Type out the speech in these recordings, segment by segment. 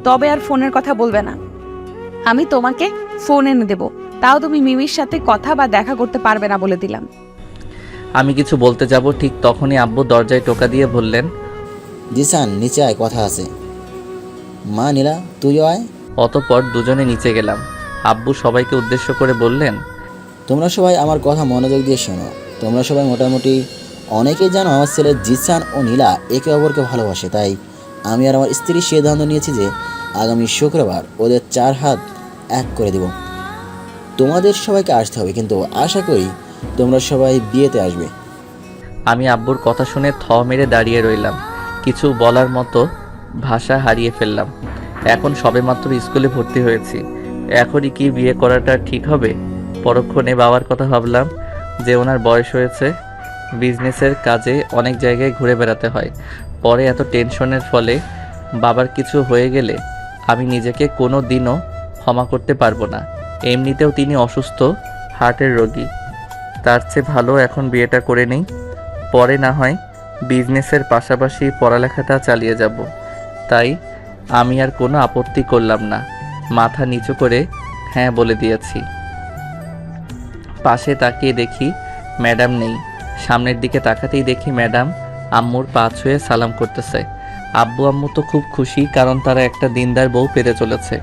তবে আর ফোনের কথা বলবে না। আমি তোমাকে ফোন এনে দেব, তাও তুমি মিমির সাথে কথা বা দেখা করতে পারবে না বলে দিলাম। আমি কিছু বলতে যাব ঠিক তখনই আব্বু দরজায় টোকা দিয়ে বললেন, জিসান নিচে আয়, কথা আছে। মা নীলা তুইও আয়। অতঃপর দুজনে নিচে গেলাম। আব্বু সবাইকে উদ্দেশ্য করে বললেন, তোমরা সবাই আমার কথা মনোযোগ দিয়ে শোনো। তোমরা সবাই মোটামুটি অনেকেই জানো আমার ছেলে জিসান ও নীলা একে অপরকে ভালোবাসে। তাই আমি আর আমার স্ত্রী সিদ্ধান্ত নিয়েছি যে আগামী শুক্রবার ওদের 4 হাত এক করে দেব। তোমাদের সবাইকে আসতে হবে, কিন্তু আশা করি তোমরা সবাই বিয়েতে আসবে। আমি আব্বুর কথা শুনে থ মেরে দাঁড়িয়ে রইলাম। কিছু বলার মতো ভাষা হারিয়ে ফেললাম। এখন সবেমাত্র স্কুলে ভর্তি হয়েছি, এখনই কি বিয়ে করাটা ঠিক হবে? পরক্ষণে বাবার কথা ভাবলাম যে ওনার বয়স হয়েছে, বিজনেসের কাজে অনেক জায়গায় ঘুরে বেড়াতে হয়। পরে এত টেনশনের ফলে বাবার কিছু হয়ে গেলে আমি নিজেকে কোনো দিনও ক্ষমা করতে পারবো না। এমনিতেও তিনি অসুস্থ, হার্টের রোগী। তার চেয়ে ভালো এখন বিয়েটা করে নেই, পরে না হয় বিজনেসের পাশাপাশি পড়ালেখাটা চালিয়ে যাব। তাই আমি আর কোনো আপত্তি করলাম না, মাথা নিচু করে হ্যাঁ বলে দিয়েছি। পাশে তাকিয়ে দেখি ম্যাডাম নেই। সামনের দিকে তাকাতেই দেখি ম্যাডাম আম্মুর পা ছুঁয়ে সালাম করতেছে। আব্বু আম্মু তো খুব খুশি, কারণ তারা একটা দিনদার বউ পেতে চলেছে।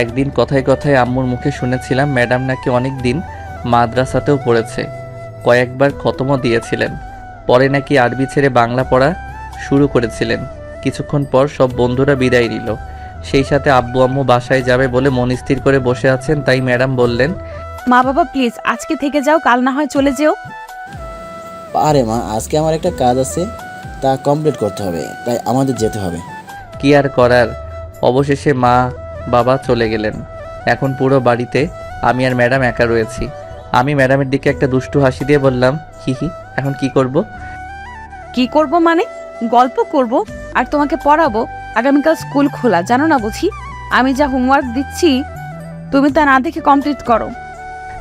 একদিন কথায় কথায় আম্মুর মুখে শুনেছিলাম ম্যাডাম নাকি অনেক দিন মাদ্রাসাতেও পড়েছে, কয়েকবার খতমও দিয়েছিলেন। পরে নাকি আরবি ছেড়ে বাংলা পড়া শুরু করেছিলেন। কিছুক্ষণ পর সব বন্ধুরা বিদায় নিল, সেই সাথে আব্বু আম্মু বাসায় যাবে বলে মন স্থির করে বসে আছেন। তাই ম্যাডাম বললেন, মা বাবা প্লিজ আজকে থেকে যাও, কাল না হয় চলে যেও। আরে মা, আজকে আমার একটা কাজ আছে, তা কমপ্লিট করতে হবে, তাই আমাদের যেতে হবে। কি আর করার। অবশেষে মা বাবা চলে গেলেন। এখন পুরো বাড়িতে আমি আর ম্যাডাম একা রয়েছি। আমি ম্যাডামের দিকে একটা দুষ্টু হাসি দিয়ে বললাম, হি হি, এখন কি করব? কি করব মানে? গল্প করব আর তোমাকে পড়াবো। আগামীকাল স্কুল খোলা, জানো না বুঝি? আমি যা হোমওয়ার্ক দিচ্ছি তুমি তা না দেখে কমপ্লিট করো।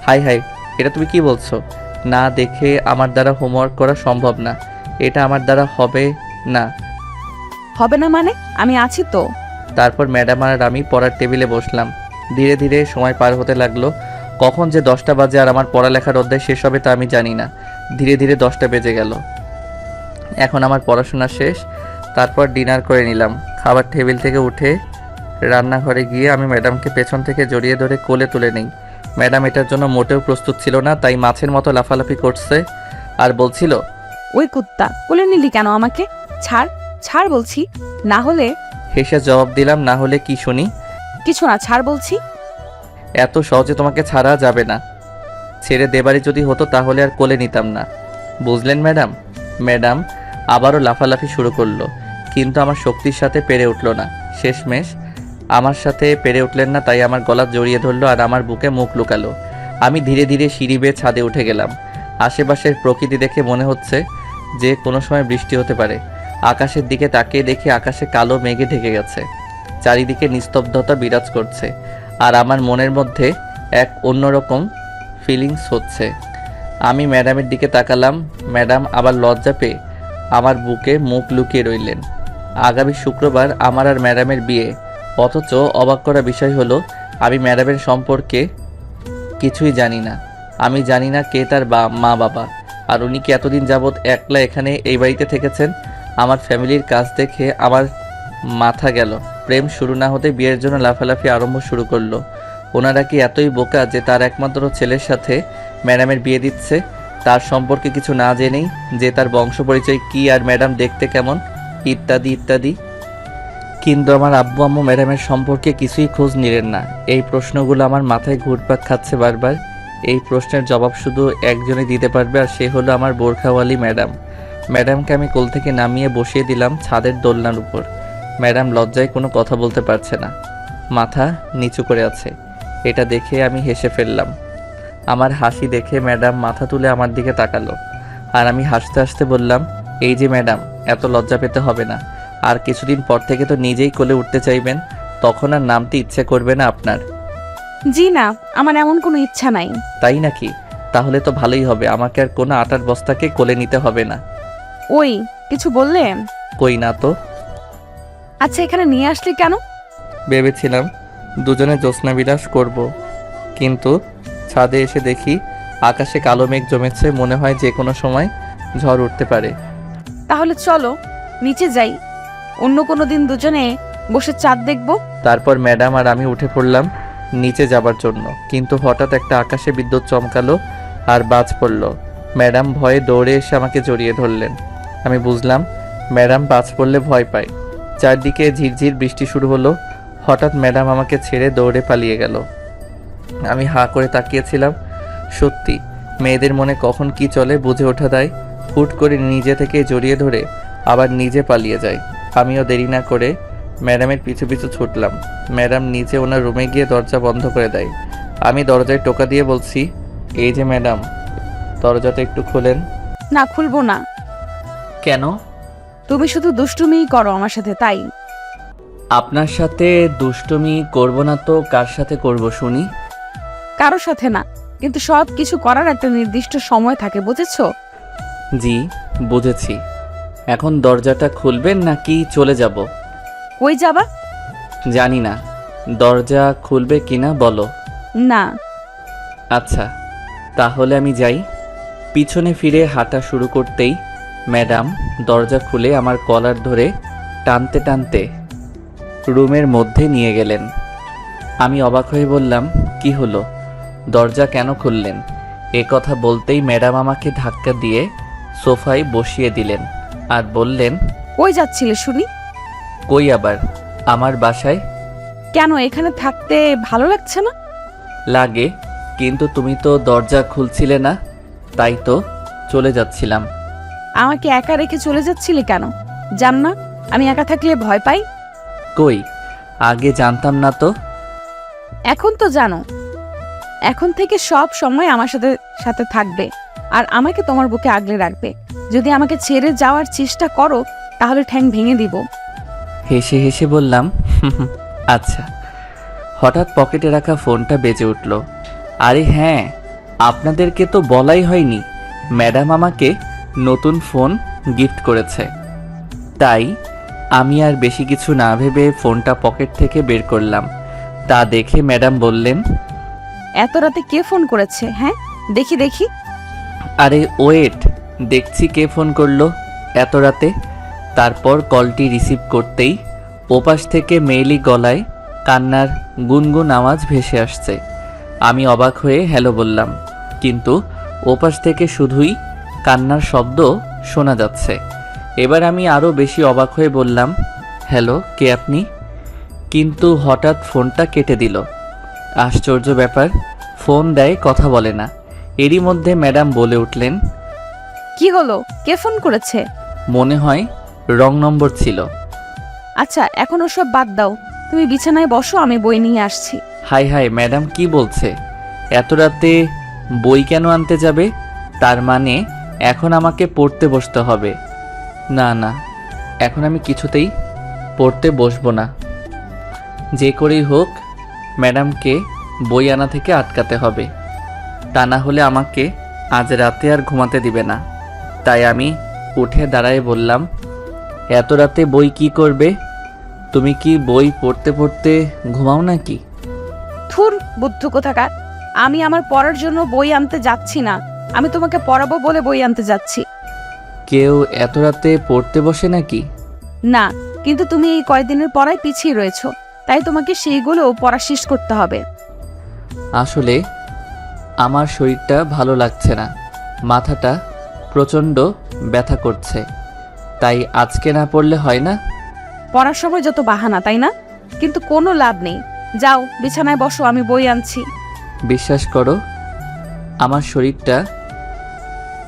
হাই হাই, এটা তুমি কি বলছো? না দেখে আমার দ্বারা হোমওয়ার্ক করা সম্ভব না, এটা আমার দ্বারা হবে না। হবে না মানে? আমি আছি তো। তারপর ম্যাডাম আর আমি পড়ার টেবিলে বসলাম। ধীরে ধীরে সময় পার হতে লাগলো। কখন যে 10টা বাজে আর আমার পড়ালেখার অধ্যায় শেষ হবে তা আমি জানি না। ধীরে ধীরে 10টা বেজে গেল। এখন আমার পড়াশোনা শেষ। তারপর ডিনার করে নিলাম। খাবার টেবিল থেকে উঠে রান্নাঘরে গিয়ে আমি ম্যাডামকে পেছন থেকে জড়িয়ে ধরে কোলে তুলে নেই। ম্যাডাম এটার জন্য মোটেও প্রস্তুত ছিল না, তাই মাছের মতো লাফালাফি করছে আর বলছিল, ওই কুত্তা, কোলে নিলি কেন আমাকে? ছাড় ছাড় বলছি, না হলে। হেসে জবাব দিলাম, না হলে কি শুনি? কিছু না, ছাড় বলছি। এত সহজে তোমাকে ছাড়া যাবে না। ছেড়ে দেবারই যদি হতো তাহলে আর কোলে নিতাম না, বুঝলেন ম্যাডাম? ম্যাডাম আবারও লাফালাফি শুরু করলো, কিন্তু আমার শক্তির সাথে পেরে উঠলো না। শেষমেশ আমার সাথে পেরে উঠলেন না, তাই আমার গলা জড়িয়ে ধরলো আর আমার বুকে মুখ লুকালো। আমি ধীরে ধীরে সিঁড়ি বেয়ে ছাদে উঠে গেলাম। আশেপাশের প্রকৃতি দেখে মনে হচ্ছে যে কোনো সময় বৃষ্টি হতে পারে। আকাশের দিকে তাকিয়ে দেখি আকাশে কালো মেঘে ঢেকে গেছে, চারিদিকে নিস্তব্ধতা বিরাজ করছে, আর আমার মনের মধ্যে এক অন্যরকম ফিলিংস হচ্ছে। আমি ম্যাডামের দিকে তাকালাম। ম্যাডাম আবার লজ্জা পেয়ে আমার বুকে মুখ লুকিয়ে রইলেন। আগামী শুক্রবার আমার আর ম্যাডামের বিয়ে, অথচ অবাক করা বিষয় হলো আমি ম্যাডামের সম্পর্কে কিছুই জানি না। আমি জানি না কে তার মা বাবা, আর উনি কি এতদিন যাবৎ একলা এখানে এই বাড়িতে থেকেছেন। আমার ফ্যামিলির কাজ দেখে আমার মাথা গেল। প্রেম শুরু না হতে বিয়ের জন্য লাফালাফি আরম্ভ শুরু করলো। ওনারা কি এতই বোকা যে তার একমাত্র ছেলের সাথে ম্যাডামের বিয়ে দিচ্ছে, তার সম্পর্কে কিছু না জেনেই, যে তার বংশ পরিচয় কী আর ম্যাডাম দেখতে কেমন, ইত্যাদি ইত্যাদি। কিন্তু আমার আব্বু আম্মু ম্যাডামের সম্পর্কে কিছুই খোঁজ নিলেন না। এই প্রশ্নগুলো আমার মাথায় ঘুরপাক খাচ্ছে বারবার। এই প্রশ্নের জবাব শুধু একজনই দিতে পারবে, আর সে হলো আমার বোরখাওয়ালি ম্যাডাম। ম্যাডামকে আমি কোল থেকে নামিয়ে বসিয়ে দিলাম ছাদের দোলনার উপর। ম্যাডাম লজ্জায় কোনো কথা বলতে পারছে না, মাথা নিচু করে আছে। এটা দেখে আমি হেসে ফেললাম। আমার হাসি দেখে ম্যাডাম মাথা তুলে আমার দিকে তাকালো, আর আমি হাসতে হাসতে বললাম, এই যে ম্যাডাম, এত লজ্জা পেতে হবে না। আর কিছুদিন পর থেকে তো নিজেই কোলে উঠতে চাইবেন, তখন আর নামতে ইচ্ছে করবে না আপনার। জি না, আমার এমন কোনো ইচ্ছা নাই। তাই নাকি? তাহলে তো ভালোই হবে, আমাকে আর কোনো আটার বস্তাকে কোলে নিতে হবে না। ওই কিছু বললে? কই না তো। আচ্ছা, এখানে নিয়ে আসলি কেন? ভেবেছিলাম দুজনে জ্যোৎস্না বিলাস করব, কিন্তু ছাদে এসে দেখি আকাশে কালো মেঘ জমেছে, মনে হয় যে কোনো সময় ঝড় উঠতে পারে। তাহলে চলো নিচে যাই, অন্য কোনো দিন দুজনে বসে চাঁদ দেখবো। তারপর ম্যাডাম আর আমি উঠে পড়লাম নিচে যাবার জন্য, কিন্তু হঠাৎ একটা আকাশে বিদ্যুৎ চমকালো আর বাজ পড়ল। ম্যাডাম ভয়ে দৌড়ে এসে আমাকে জড়িয়ে ধরলেন। আমি বুঝলাম ম্যাডাম বাজ পড়লে ভয় পায়। চারদিকে ঝিরঝির বৃষ্টি শুরু হলো। হঠাৎ ম্যাডাম আমাকে ছেড়ে দৌড়ে পালিয়ে গেল। আমি হাঁ করে তাকিয়েছিলাম। সত্যি মেয়েদের মনে কখন কি চলে বুঝে ওঠা দেয়। হুট করে নিজে থেকে জড়িয়ে ধরে আবার নিজে পালিয়ে যায়। আমিও দেরি না করে ম্যাডামের পিছু পিছু ছুটলাম। ম্যাডাম নিচে ওনার রুমে গিয়ে দরজা বন্ধ করে দেয়। আমি দরজায় টোকা দিয়ে বলছি, এই যে ম্যাডাম, দরজাটা একটু খোলেন। না, খুলবো না। কেন? তুমি শুধু দুষ্টুমিই করো আমার সাথে, তাই। আপনার সাথে দুষ্টুমি করব না তো কার সাথে করব শুনি? কারো সাথে না, কিন্তু সব কিছু করার একটা নির্দিষ্ট সময় থাকে, বুঝেছো? জি বুঝেছি। এখন দরজাটা খুলবেন নাকি চলে যাব? কই যাবা? জানি না, দরজা খুলবে কিনা বলো। না। আচ্ছা তাহলে আমি যাই। পিছনে ফিরে হাঁটা শুরু করতেই ম্যাডাম দরজা খুলে আমার কলার ধরে টানতে টানতে রুমের মধ্যে নিয়ে গেলেন। আমি অবাক হয়ে বললাম, কি হলো, দরজা কেন খুললেন? এ কথা বলতেই ম্যাডাম আমাকে ধাক্কা দিয়ে সোফায় বসিয়ে দিলেন আর বললেন, কই যাচ্ছিলে শুনি? কই আবার, আমার বাসায়। কেন, এখানে থাকতে ভালো লাগছে না? লাগে, কিন্তু তুমি তো দরজা খুলছিলে না, তাই তো চলে যাচ্ছিলাম। আমাকে একা রেখে চলে যাচ্ছিলে কেন? জান না আমি একা থাকলে ভয় পাই? কই, আগে জানতাম না তো। এখন তো জানো। এখন থেকে সব সময় আমার সাথে সাথে থাকবে আর আমাকে তোমার বুকে আগলে রাখবে। যদি আমাকে ছেড়ে যাওয়ার চেষ্টা করো তাহলে ঠ্যাং ভেঙে দিব। হেসে হেসে বললাম, আচ্ছা। হঠাৎ পকেটে রাখা ফোনটা বেজে উঠল। আরে হ্যাঁ, আপনাদেরকে তো বলাই হয়নি, ম্যাডাম আমাকে নতুন ফোন গিফট করেছে। তাই আমি আর বেশি কিছু না ভেবে ফোনটা পকেট থেকে বের করলাম। তা দেখে ম্যাডাম বললেন, এত রাতে কে ফোন করেছে? হ্যাঁ, দেখি দেখি। আরে ওয়েট, দেখছি কে ফোন করলো এত রাতে। তারপর কলটি রিসিভ করতেই ওপাশ থেকে মেয়েলি গলায় কান্নার গুনগুন আওয়াজ ভেসে আসছে। আমি অবাক হয়ে হ্যালো বললাম, কিন্তু ওপাশ থেকে শুধুই কান্নার শব্দ শোনা যাচ্ছে। এবার আমি আরও বেশি অবাক হয়ে বললাম, হ্যালো, কে আপনি? কিন্তু হঠাৎ ফোনটা কেটে দিল। আশ্চর্য ব্যাপার, ফোন দেয় কথা বলে না। এরই মধ্যে ম্যাডাম বলে উঠলেন, কি হলো, কে ফোন করেছে? মনে হয় রং নম্বর ছিল। আচ্ছা, এখন ওসব বাদ দাও, তুমি বিছানায় বসো, আমি বই নিয়ে আসছি। হাই হাই, ম্যাডাম কি বলছে? এত রাতে বই কেন আনতে যাবে? তার মানে এখন আমাকে পড়তে বসতে হবে। না না, এখন আমি কিছুতেই পড়তে বসবো না। যে করেই হোক ম্যাডামকে বই আনা থেকে আটকাতে হবে, তা না হলে আমাকে আজ রাতে আর ঘুমাতে দিবে না। তাই আমি উঠে দাঁড়ায় বললাম, এত রাতে বই কি করবে? তুমি কি বই পড়তে পড়তে ঘুমাও নাকি? থুর, বুদ্ধ কোথাকার। আমি আমার পড়ার জন্য বই আনতে যাচ্ছি না, আমি তোমাকে পড়াবো বলে বই আনতে যাচ্ছি। কেউ এত রাতে পড়তে বসে নাকি? না, কিন্তু তুমি এই কয়েকদিনের পড়ায় পিছিয়ে রয়েছো, তাই তোমাকে সেইগুলো পড়া শেষ করতে হবে। আসলে আমার শরীরটা ভালো লাগছে না, মাথাটা প্রচণ্ড ব্যথা করছে, তাই আজকে না পড়লে হয় না? পড়ার সময় যত বাহানা, তাই না? কিন্তু কোনো লাভ নেই। যাও বিছানায় বসো, আমি বই আনছি। বিশ্বাস করো, আমার শরীরটা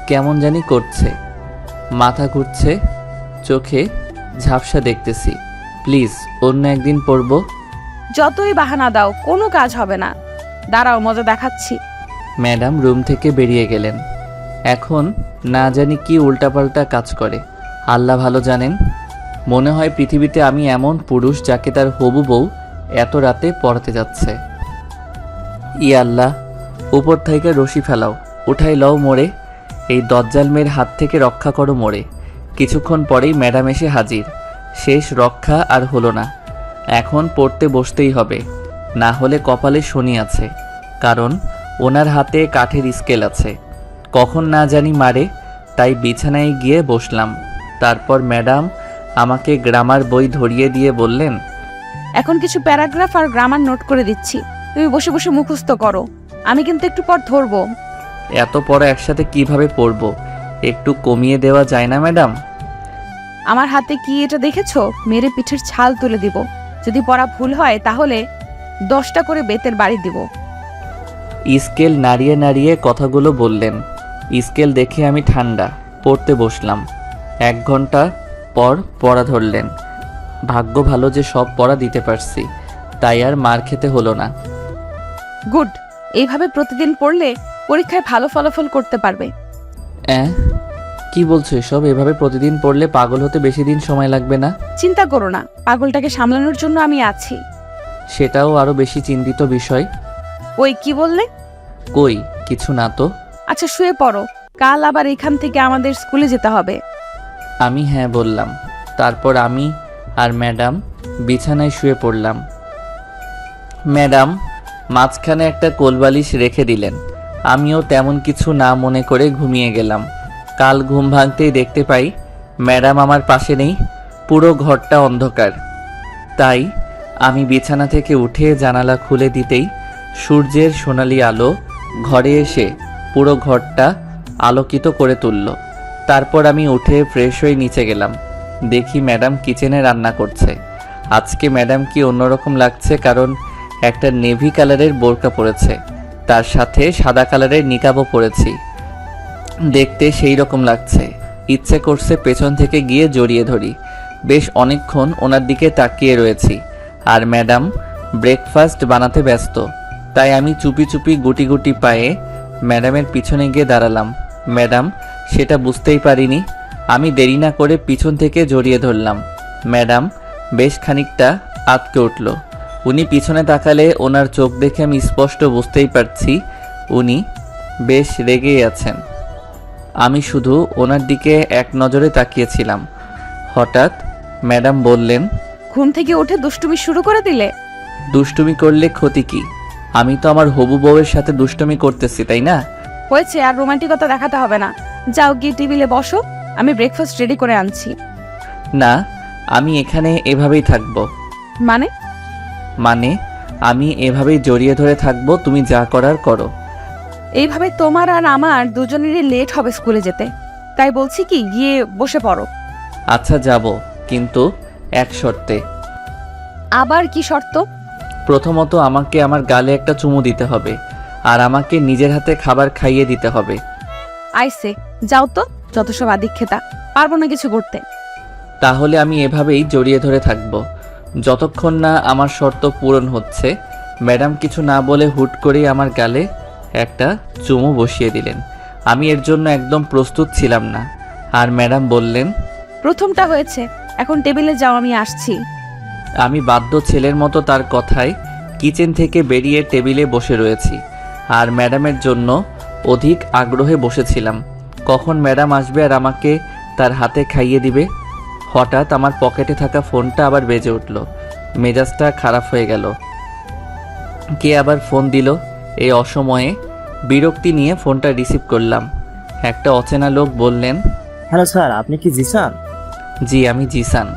কেমন জানি করছে, মাথা ঘুরছে, চোখে ঝাপসা দেখতেছি। প্লিজ অন্য একদিন পড়বো। যতই বাহানা দাও কোনো কাজ হবে না। দাঁড়াও, মজা দেখাচ্ছি। ম্যাডাম রুম থেকে বেরিয়ে গেলেন। এখন না জানি কি উল্টাপাল্টা কাজ করে, আল্লাহ ভালো জানেন। মনে হয় পৃথিবীতে আমি এমন পুরুষ যাকে তার হবু বউ এত রাতে পড়াতে যাচ্ছে। ই আল্লাহ, উপর থেকে রশি ফেলাও, উঠাই লও মোড়ে, এই দজ্জাল মেয়ের হাত থেকে রক্ষা করো মোড়ে। কিছুক্ষণ পরেই ম্যাডাম এসে হাজির। শেষ রক্ষা আর হলো না। এখন পড়তে বসতেই হবে, না হলে কপালে শনি আছে। কারণ ওনার হাতে কাঠের স্কেল আছে, কখন না জানি মারে। তাই বিছানায় গিয়ে বসলাম। তারপর ম্যাডাম আমাকে গ্রামার বই ধরিয়ে দিয়ে বললেন, এখন কিছু প্যারাগ্রাফ আর গ্রামার নোট করে দিচ্ছি, তুমি বসে বসে মুখস্থ করো। আমি কিন্তু একটু পর ধরবো। এত পড়া একসাথে কিভাবে পড়বো? একটু কমিয়ে দেওয়া যায় না ম্যাডাম? আমার হাতে কি এটা দেখেছো? মেরে পিঠের ছাল তুলে দিব। যদি পড়া ভুল হয় তাহলে 10টা করে বেতের বাড়ি দিব। স্কেল নাড়িয়ে নাড়িয়ে কথাগুলো বললেন। স্কেল দেখে আমি ঠান্ডা। পড়তে বসলাম। 1 ঘন্টা পর পড়া ধরলেন। ভাগ্য ভালো যে সব পড়া দিতে পারছি, তাই আর মার খেতে হলো না। গুড, এইভাবে প্রতিদিন পড়লে পরীক্ষায় ভালো ফলাফল করতে পারবে। কি বলছো এসব? এভাবে প্রতিদিন পড়লে পাগল হতে বেশি দিন সময় লাগবে না? চিন্তা করো না, পাগলটাকে সামলানোর জন্য আমি আছি। সেটাও আরো বেশি চিন্তিত বিষয়। ওই কি বললে? কই কিছু না তো। আচ্ছা শুয়ে পড়ো, কাল আবার এখান থেকে আমাদের স্কুলে যেতে হবে। আমি হ্যাঁ বললাম। তারপর আমি আর ম্যাডাম বিছানায় শুয়ে পড়লাম। ম্যাডাম মাঝখানে একটা কোলবালিশ রেখে দিলেন। আমিও তেমন কিছু না মনে করে ঘুমিয়ে গেলাম। কাল ঘুম ভাঙতেই দেখতে পাই ম্যাডাম আমার পাশে নেই, পুরো ঘরটা অন্ধকার। তাই আমি বিছানা থেকে উঠে জানালা খুলে দিতেই সূর্যের সোনালি আলো ঘরে এসে পুরো ঘরটা আলোকিত করে তুলল। তারপর আমি উঠে ফ্রেশ হয়ে নিচে গেলাম। দেখি ম্যাডাম কিচেনে রান্না করছে। আজকে ম্যাডাম কি অন্যরকম লাগছে, কারণ একটা নেভি কালারের বোরকা পরেছে, তার সাথে সাদা কালারের নিকাবও পরেছি। দেখতে সেই রকম লাগছে। ইচ্ছে করছে পেছন থেকে গিয়ে জড়িয়ে ধরি। বেশ অনেকক্ষণ ওনার দিকে তাকিয়ে রয়েছি, আর ম্যাডাম ব্রেকফাস্ট বানাতে ব্যস্ত। তাই আমি চুপি চুপি গুটি গুটি পায়ে ম্যাডামের পিছনে গিয়ে দাঁড়ালাম। ম্যাডাম সেটা বুঝতেই পারিনি। আমি দেরি না করে পিছন থেকে জড়িয়ে ধরলাম। ম্যাডাম বেশ খানিকটা আঁতকে উঠল। উনি পিছনে তাকালে ওনার চোখ দেখে আমি স্পষ্ট বুঝতেই পারছি উনি বেশ রেগেই আছেন। আমি শুধু ওনার দিকে এক নজরে তাকিয়েছিলাম। হঠাৎ ম্যাডাম বললেন, ঘুম থেকে উঠে দুষ্টুমি শুরু করে দিলে? দুষ্টুমি করলে ক্ষতি কি? আমি তো আমার হবু বউয়ের সাথে দুষ্টুমি করতেছি, তাই না? হয়েছে, আর রোমান্টিকতা দেখাতে হবে না। যাও গিয়ে টেবিলে বসো, আমি ব্রেকফাস্ট রেডি করে আনছি। না, আমি এখানে এভাবেই থাকবো। মানে? আমি এভাবেই জড়িয়ে ধরে থাকবো, তুমি যা করার করো। এইভাবে তোমার আর আমার দুজনেরই লেট হবে স্কুলে যেতে। তাই বলছি কি, গিয়ে বসে পড়ো। আচ্ছা যাব, কিন্তু এক শর্তে। আবার কি শর্ত? প্রথমত আমাকে আমার গালে একটা চুমু দিতে হবে, আর আমাকে নিজের হাতে খাবার খাইয়ে দিতে হবে। আইসে, যাও তো, যত সব আদিক্ষেতা, পারবো না কিছু করতে। তাহলে আমি এভাবেই জড়িয়ে ধরে থাকবো যতক্ষণ না আমার শর্ত পূরণ হচ্ছে। ম্যাডাম কিছু না বলে হুট করেই আমার গালে একটা চুমু বসিয়ে দিলেন। আমি এর জন্য একদম প্রস্তুত ছিলাম না। আর ম্যাডাম বললেন, প্রথমটা হয়েছে, এখন টেবিলে যাও, আমি আসছি। আমি বাধ্য ছেলের মতো তার কথায় কিচেন থেকে বেরিয়ে টেবিলে বসে রয়েছি, আর ম্যাডামের জন্য অধিক আগ্রহে বসেছিলাম কখন ম্যাডাম আসবে আর আমাকে তার হাতে খাইয়ে দিবে। হঠাৎ আমার পকেটে থাকা ফোনটা আবার বেজে উঠল। মেজাজটা খারাপ হয়ে গেল। কে আবার ফোন দিল এই অসময়ে? বিরক্তি নিয়ে ফোনটা রিসিভ করলাম। একটা অচেনা লোক বললেন, হ্যালো স্যার, আপনি কি জিসান? জি আমি জিসান।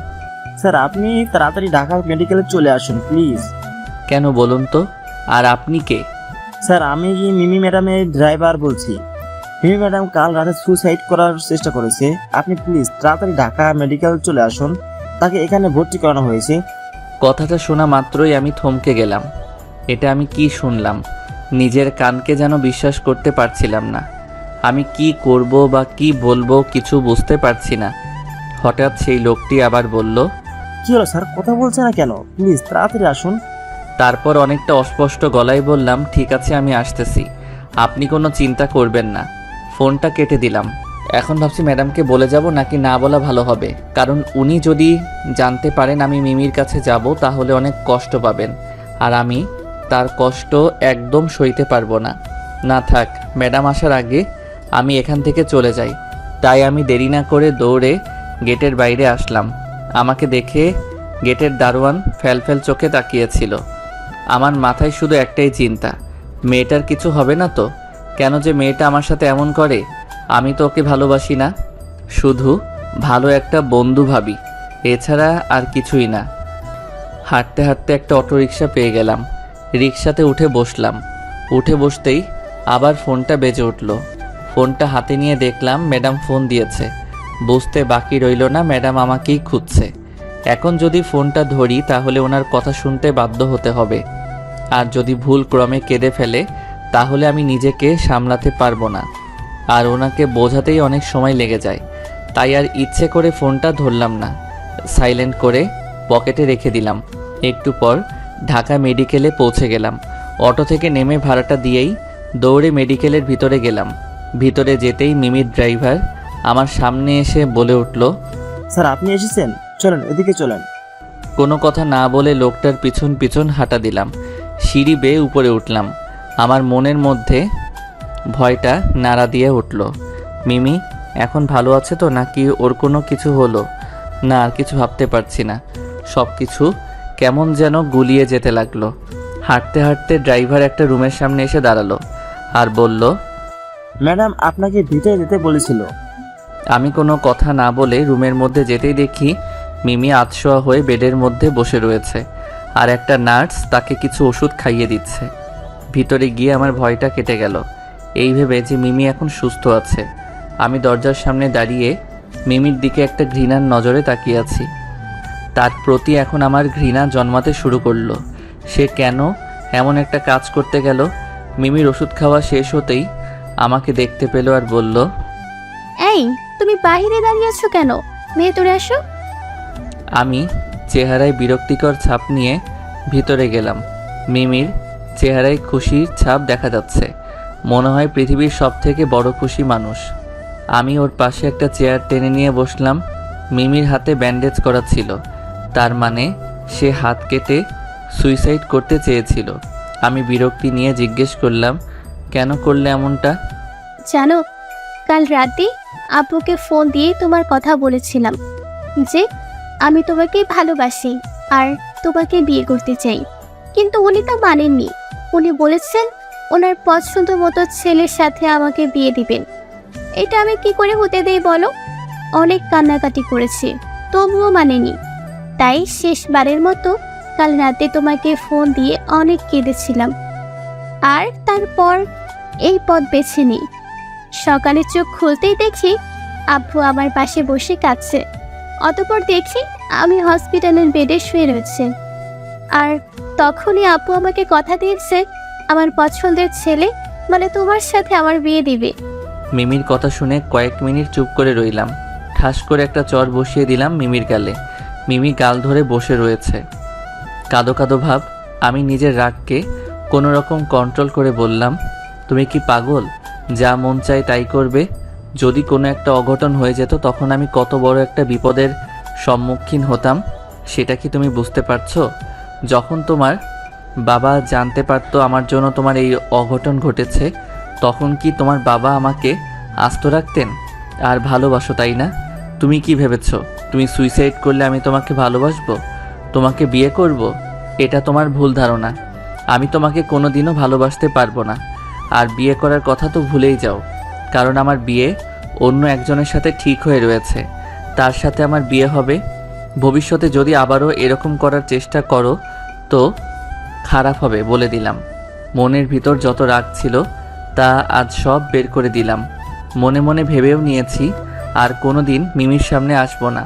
স্যার আপনি তাড়াতাড়ি ঢাকা মেডিকেলে চলে আসুন প্লিজ। কেন বলুন তো? আর আপনি কে? স্যার আমি মিমি ম্যাডামের ড্রাইভার বলছি। মিমি ম্যাডাম কাল রাতে সুসাইড করার চেষ্টা করেছে। আপনি প্লিজ তাড়াতাড়ি ঢাকা মেডিকেল চলে আসুন, তাকে এখানে ভর্তি করানো হয়েছে। কথাটা শোনা মাত্রই আমি থমকে গেলাম। এটা আমি কি শুনলাম? নিজের কানকে যেন বিশ্বাস করতে পারছিলাম না। আমি কি করব বা কি বলবো কিছু বুঝতে পারছি না। হঠাৎ সেই লোকটি আবার বলল, কি হলো স্যার, কথা বলছে না কেন? প্লিজ তাড়াতাড়ি আসুন। তারপর অনেকটা অস্পষ্ট গলায় বললাম, ঠিক আছে আমি আসতেছি, আপনি কোনো চিন্তা করবেন না। ফোনটা কেটে দিলাম। এখন ভাবছি ম্যাডামকে বলে যাব নাকি না বলা ভালো হবে, কারণ উনি যদি জানতে পারেন আমি মিমির কাছে যাব তাহলে অনেক কষ্ট পাবেন, আর আমি তার কষ্ট একদম সইতে পারবো না। না থাক, ম্যাডাম আসার আগে আমি এখান থেকে চলে যাই। তাই আমি দেরি না করে দৌড়ে গেটের বাইরে আসলাম। আমাকে দেখে গেটের দারোয়ান ফ্যালফ্যাল চোখে তাকিয়েছিল। আমার মাথায় শুধু একটাই চিন্তা, মেয়েটার কিছু হবে না তো? কেন যে মেয়েটা আমার সাথে এমন করে? আমি তো ওকে ভালোবাসি না, শুধু ভালো একটা বন্ধু ভাবি, এছাড়া আর কিছুই না। হাঁটতে হাঁটতে একটা অটোরিকশা পেয়ে গেলাম। রিকশাতে উঠে বসলাম। উঠে বসতেই আবার ফোনটা বেজে উঠল। ফোনটা হাতে নিয়ে দেখলাম ম্যাডাম ফোন দিয়েছে। বুঝতে বাকি রইল না ম্যাডাম আমাকেই খুঁজছে। এখন যদি ফোনটা ধরি তাহলে ওনার কথা শুনতে বাধ্য হতে হবে, আর যদি ভুল ক্রমে কেঁদে ফেলে তাহলে আমি নিজেকে সামলাতে পারবো না, আর ওনাকে বোঝাতেই অনেক সময় লেগে যায়। তাই আর ইচ্ছে করে ফোনটা ধরলাম না, সাইলেন্ট করে পকেটে রেখে দিলাম। একটু পর ঢাকা মেডিকেলে পৌঁছে গেলাম। অটো থেকে নেমে ভাড়াটা দিয়েই দৌড়ে মেডিকেলের ভিতরে গেলাম। ভিতরে যেতেই মিমির ড্রাইভার আমার সামনে এসে বলে উঠল, স্যার আপনি এসেছেন, চলেন এদিকে চলেন। কোনো কথা না বলে লোকটার পিছন পিছন হাঁটা দিলাম। সিঁড়ি বেয়ে উপরে উঠলাম। আমার মনের মধ্যে ভয়টা নাড়া দিয়ে উঠল। মিমি এখন ভালো আছে তো, নাকি ওর কোনো কিছু হলো? না, আর কিছু ভাবতে পারছি না। সব কিছু কেমন যেন গুলিয়ে যেতে লাগলো। হাঁটতে হাঁটতে ড্রাইভার একটা রুমের সামনে এসে দাঁড়ালো আর বলল, ম্যাডাম আপনাকে ভিতরে যেতে বলেছিল। আমি কোনো কথা না বলে রুমের মধ্যে যেতেই দেখি মিমি আতশোয়া হয়ে বেডের মধ্যে বসে রয়েছে, আর একটা নার্স তাকে কিছু ওষুধ খাইয়ে দিচ্ছে। ভিতরে গিয়ে আমার ভয়টা কেটে গেল, এই ভেবে যে মিমি এখন সুস্থ আছে। আমি দরজার সামনে দাঁড়িয়ে মিমির দিকে একটা ঘৃণার নজরে তাকিয়ে আছি। তার প্রতি এখন আমার ঘৃণা জন্মাতে শুরু করলো। সে কেন এমন একটা কাজ করতে গেল? মিমির ওষুধ খাওয়া শেষ হতেই আমাকে দেখতে পেল আর বলল, এই তুমি বাইরে দাঁড়িয়ে আছো কেন? ভেতরে আসো। আমি চেহারায় বিরক্তিকর ছাপ নিয়ে ভিতরে গেলাম। মিমির চেহারায় খুশির ছাপ দেখা যাচ্ছে, মনে হয় পৃথিবীর সবথেকে বড় খুশি মানুষ। আমি ওর পাশে একটা চেয়ার টেনে নিয়ে বসলাম। মিমির হাতে ব্যান্ডেজ করা ছিল, তার মানে সে হাত কেটে সুইসাইড করতে চেয়েছিল। আমি বিরক্তি নিয়ে জিজ্ঞেস করলাম, কেন করলে এমনটা? জানো, কাল রাতে আব্বুকে ফোন দিয়ে তোমার কথা বলেছিলাম যে আমি তোমাকে ভালোবাসি আর তোমাকে বিয়ে করতে চাই, কিন্তু উনি তা মানেননি। উনি বলেছেন ওনার পছন্দ মতো ছেলের সাথে আমাকে বিয়ে দিবেন। এটা আমি কি করে হতে দেই বলো? অনেক কান্নাকাটি করেছি, তবুও মানেনি। তাই শেষবারের মতো কাল রাতে তোমাকে ফোন দিয়ে অনেক কেঁদেছিলাম, আর তারপর এই পথ বেছে নিই। সকালে চোখ খুলতেই দেখি আব্বু আমার পাশে বসে কাঁদছে। অতঃপর দেখি আমি হসপিটালের বেডে শুয়ে রয়েছে, আর তখনই আব্বু আমাকে কথা দিয়েছে আমার পছন্দের ছেলে মানে তোমার সাথে আমার বিয়ে দিবে। মিমির কথা শুনে কয়েক মিনিট চুপ করে রইলাম। ঠাস করে একটা চর বসিয়ে দিলাম মিমির গালে। মিমি গাল ধরে বসে রয়েছে, কাঁদো কাঁদো ভাব। আমি নিজের রাগকে কোনো রকম কন্ট্রোল করে বললাম, তুমি কি পাগল? যা মন চায় তাই করবে। যদি কোনো একটা অঘটন হয়ে যেত তখন আমি কত বড় একটা বিপদের সম্মুখীন হতাম, সেটা কি তুমি বুঝতে পারছো? যখন তোমার বাবা জানতে পারতো আমার জন্য তোমার এই অঘটন ঘটেছে, তখন কি তোমার বাবা আমাকে আস্ত রাখতেন? আর ভালোবাসো তাই না? তুমি কি ভেবেছো তুমি সুইসাইড করলে আমি তোমাকে ভালোবাসবো, তোমাকে বিয়ে করব? এটা তোমার ভুল ধারণা। আমি তোমাকে কোনোদিনও ভালোবাসতে পারবো না। আর বিয়ে করার কথা তো ভুলেই যাও, কারণ আমার বিয়ে অন্য একজনের সাথে ঠিক হয়ে রয়েছে। তার সাথে আমার বিয়ে হবে। ভবিষ্যতে যদি আবারও এরকম করার চেষ্টা করো তো খারাপ হবে, বলে দিলাম। মনের ভিতর যত রাগ ছিল তা আজ সব বের করে দিলাম। মনে মনে ভেবেও নিয়েছি আর কোনো দিন মিমির সামনে আসবো না।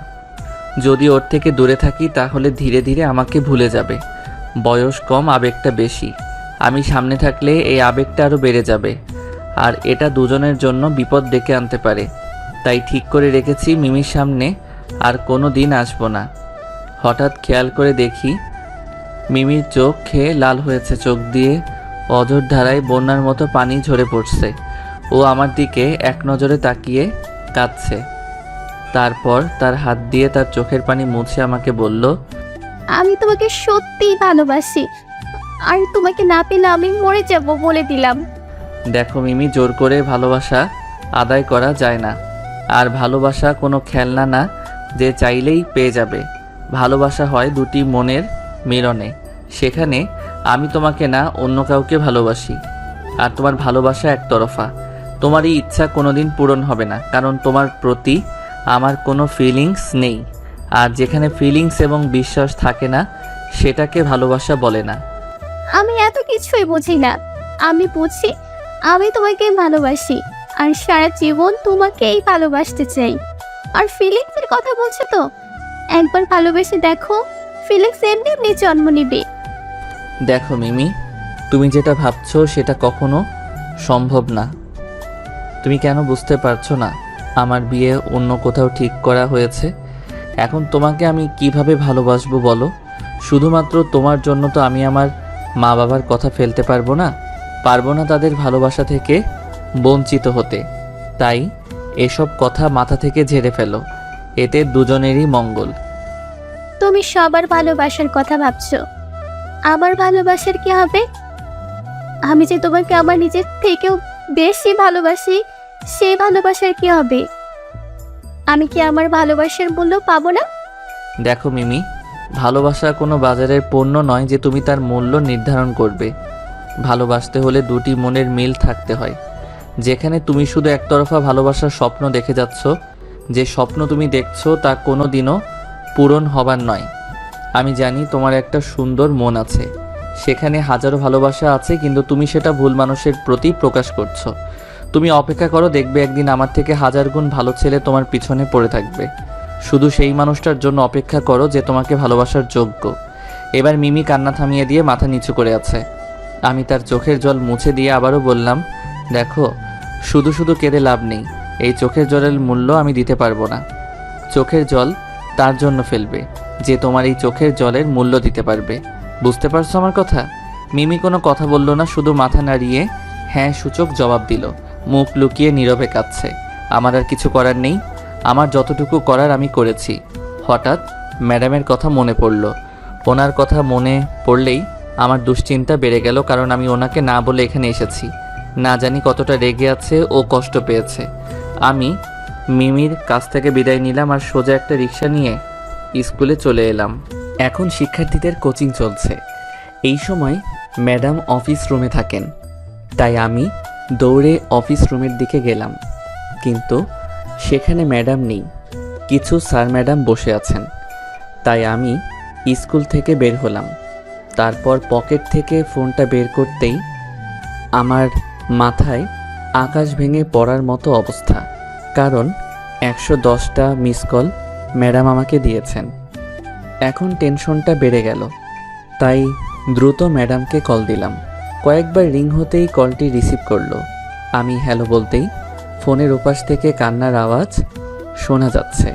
যদি ওর থেকে দূরে থাকি তাহলে ধীরে ধীরে আমাকে ভুলে যাবে। বয়স কম, আবেগটা বেশি। আমি সামনে থাকলে এই আবেগটা আরও বেড়ে যাবে, আর এটা দুজনের জন্য বিপদ ডেকে আনতে পারে। তাই ঠিক করে রেখেছি মিমির সামনে আর কোনো দিন আসবো না। হঠাৎ খেয়াল করে দেখি মিমির চোখ খেয়ে লাল হয়েছে, চোখ দিয়ে অঝোর ধারায় বন্যার মতো পানি ঝরে পড়ছে। ও আমার দিকে এক নজরে তাকিয়ে কাঁদছে। তারপর তার হাত দিয়ে তার চোখের পানি মুছে আমাকে বলল, আমি তোমাকে সত্যিই ভালোবাসি, আর তোমাকে না পেলে আমি মরে যাব বলে দিলাম। দেখো মিমি, জোর করে ভালোবাসা আদায় করা যায় না। আর ভালোবাসা কোনো খেলনা না যে চাইলেই পেয়ে যাবে। ভালোবাসা হয় দুটি মনের মিলনে। সেখানে আমি তোমাকে না অন্য কাউকে ভালোবাসি। আর তোমার ভালোবাসা একতরফা। তোমার এই ইচ্ছা কোনোদিন পূরণ হবে না, কারণ তোমার প্রতি আমার কোনো ফিলিংস নেই। আর যেখানে ফিলিংস এবং বিশ্বাস থাকে না সেটাকে ভালোবাসা বলে না। আমি এত কিছুই বুঝি না। আমি বুঝি আমি তোমাকে ভালোবাসি আর সারা জীবন তোমাকেই ভালোবাসতে চাই। আর ফিলিংসের কথা বলছো তো, একবার ভালোবেসে দেখো, ফিলিংস এমনি এমনি জন্ম নিবে। দেখো মিমি, তুমি যেটা ভাবছো সেটা কখনো সম্ভব না। তুমি কেন বুঝতে পারছো না? আমার বিয়ে অন্য কোথাও ঠিক করা হয়েছে। এখন তোমাকে আমি কিভাবে ভালোবাসবো বলো? শুধুমাত্র তোমার জন্য তো আমি আমার মা বাবার কথা ফেলতে পারবো না তাদের ভালোবাসা থেকে বঞ্চিত হতে। তাই এসব কথা মাথা থেকে ঝেড়ে ফেলো, এতে দুজনেরই মঙ্গল। তুমি সবার ভালোবাসার কথা ভাবছো, আমার ভালোবাসার কি হবে? আমি যে তোমাকে আমার নিজের থেকেও বেশি ভালোবাসি, সেই ভালোবাসার কি হবে? আমি কি আমার ভালোবাসার মূল্য পাবো না? দেখো মিমি, ভালোবাসা কোনো বাজারের পণ্য নয় যে তুমি তার মূল্য নির্ধারণ করবে। ভালোবাসতে হলে দুটি মনের মিল থাকতে হয়। যেখানে তুমি শুধু একতরফা ভালোবাসার স্বপ্ন দেখে যাচ্ছ, যে স্বপ্ন তুমি দেখছো তা কোনো দিনও পূরণ হবার নয়। আমি জানি তোমার একটা সুন্দর মন আছে, সেখানে হাজারো ভালোবাসা আছে, কিন্তু তুমি সেটা ভুল মানুষের প্রতি প্রকাশ করছো। তুমি অপেক্ষা করো, দেখবে একদিন আমার থেকে হাজার গুণ ভালো ছেলে তোমার পিছনে পড়ে থাকবে। শুধু সেই মানুষটার জন্য অপেক্ষা করো যে তোমাকে ভালোবাসার যোগ্য। এবার মিমি কান্না থামিয়ে দিয়ে মাথা নিচু করে আছে। আমি তার চোখের জল মুছে দিয়ে আবারও বললাম, দেখো, শুধু শুধু কেঁদে লাভ নেই। এই চোখের জলের মূল্য আমি দিতে পারবো না। চোখের জল তার জন্য ফেলবে যে তোমার এই চোখের জলের মূল্য দিতে পারবে। বুঝতে পারছো আমার কথা? মিমি কোনো কথা বলল না, শুধু মাথা নাড়িয়ে হ্যাঁ সূচক জবাব দিল। মুখ লুকিয়ে নীরবে কাঁদছে। আমার আর কিছু করার নেই। আমার যতটুকু করার আমি করেছি। হঠাৎ ম্যাডামের কথা মনে পড়ল। ওনার কথা মনে পড়লেই আমার দুশ্চিন্তা বেড়ে গেল, কারণ আমি ওনাকে না বলে এখানে এসেছি। না জানি কতটা রেগে আছে ও কষ্ট পেয়েছে। আমি মিমির কাছ থেকে বিদায় নিলাম আর সোজা একটা রিক্সা নিয়ে স্কুলে চলে এলাম। এখন শিক্ষার্থীদের কোচিং চলছে। এই সময় ম্যাডাম অফিস রুমে থাকেন, তাই আমি দৌড়ে অফিস রুমের দিকে গেলাম। কিন্তু সেখানে ম্যাডাম নেই, কিছু স্যার ম্যাডাম বসে আছেন। তাই আমি স্কুল থেকে বের হলাম। তারপর পকেট থেকে ফোনটা বের করতেই আমার মাথায় আকাশ ভেঙে পড়ার মতো অবস্থা, কারণ 110টা মিস কল ম্যাডাম আমাকে দিয়েছেন। এখন টেনশনটা বেড়ে গেল, তাই দ্রুত ম্যাডামকে কল দিলাম। কয়েকবার রিং হতেই কলটি রিসিভ করলো। আমি হ্যালো বলতেই ফোনের ওপাশ থেকে কান্নার আওয়াজ শোনা যাচ্ছে।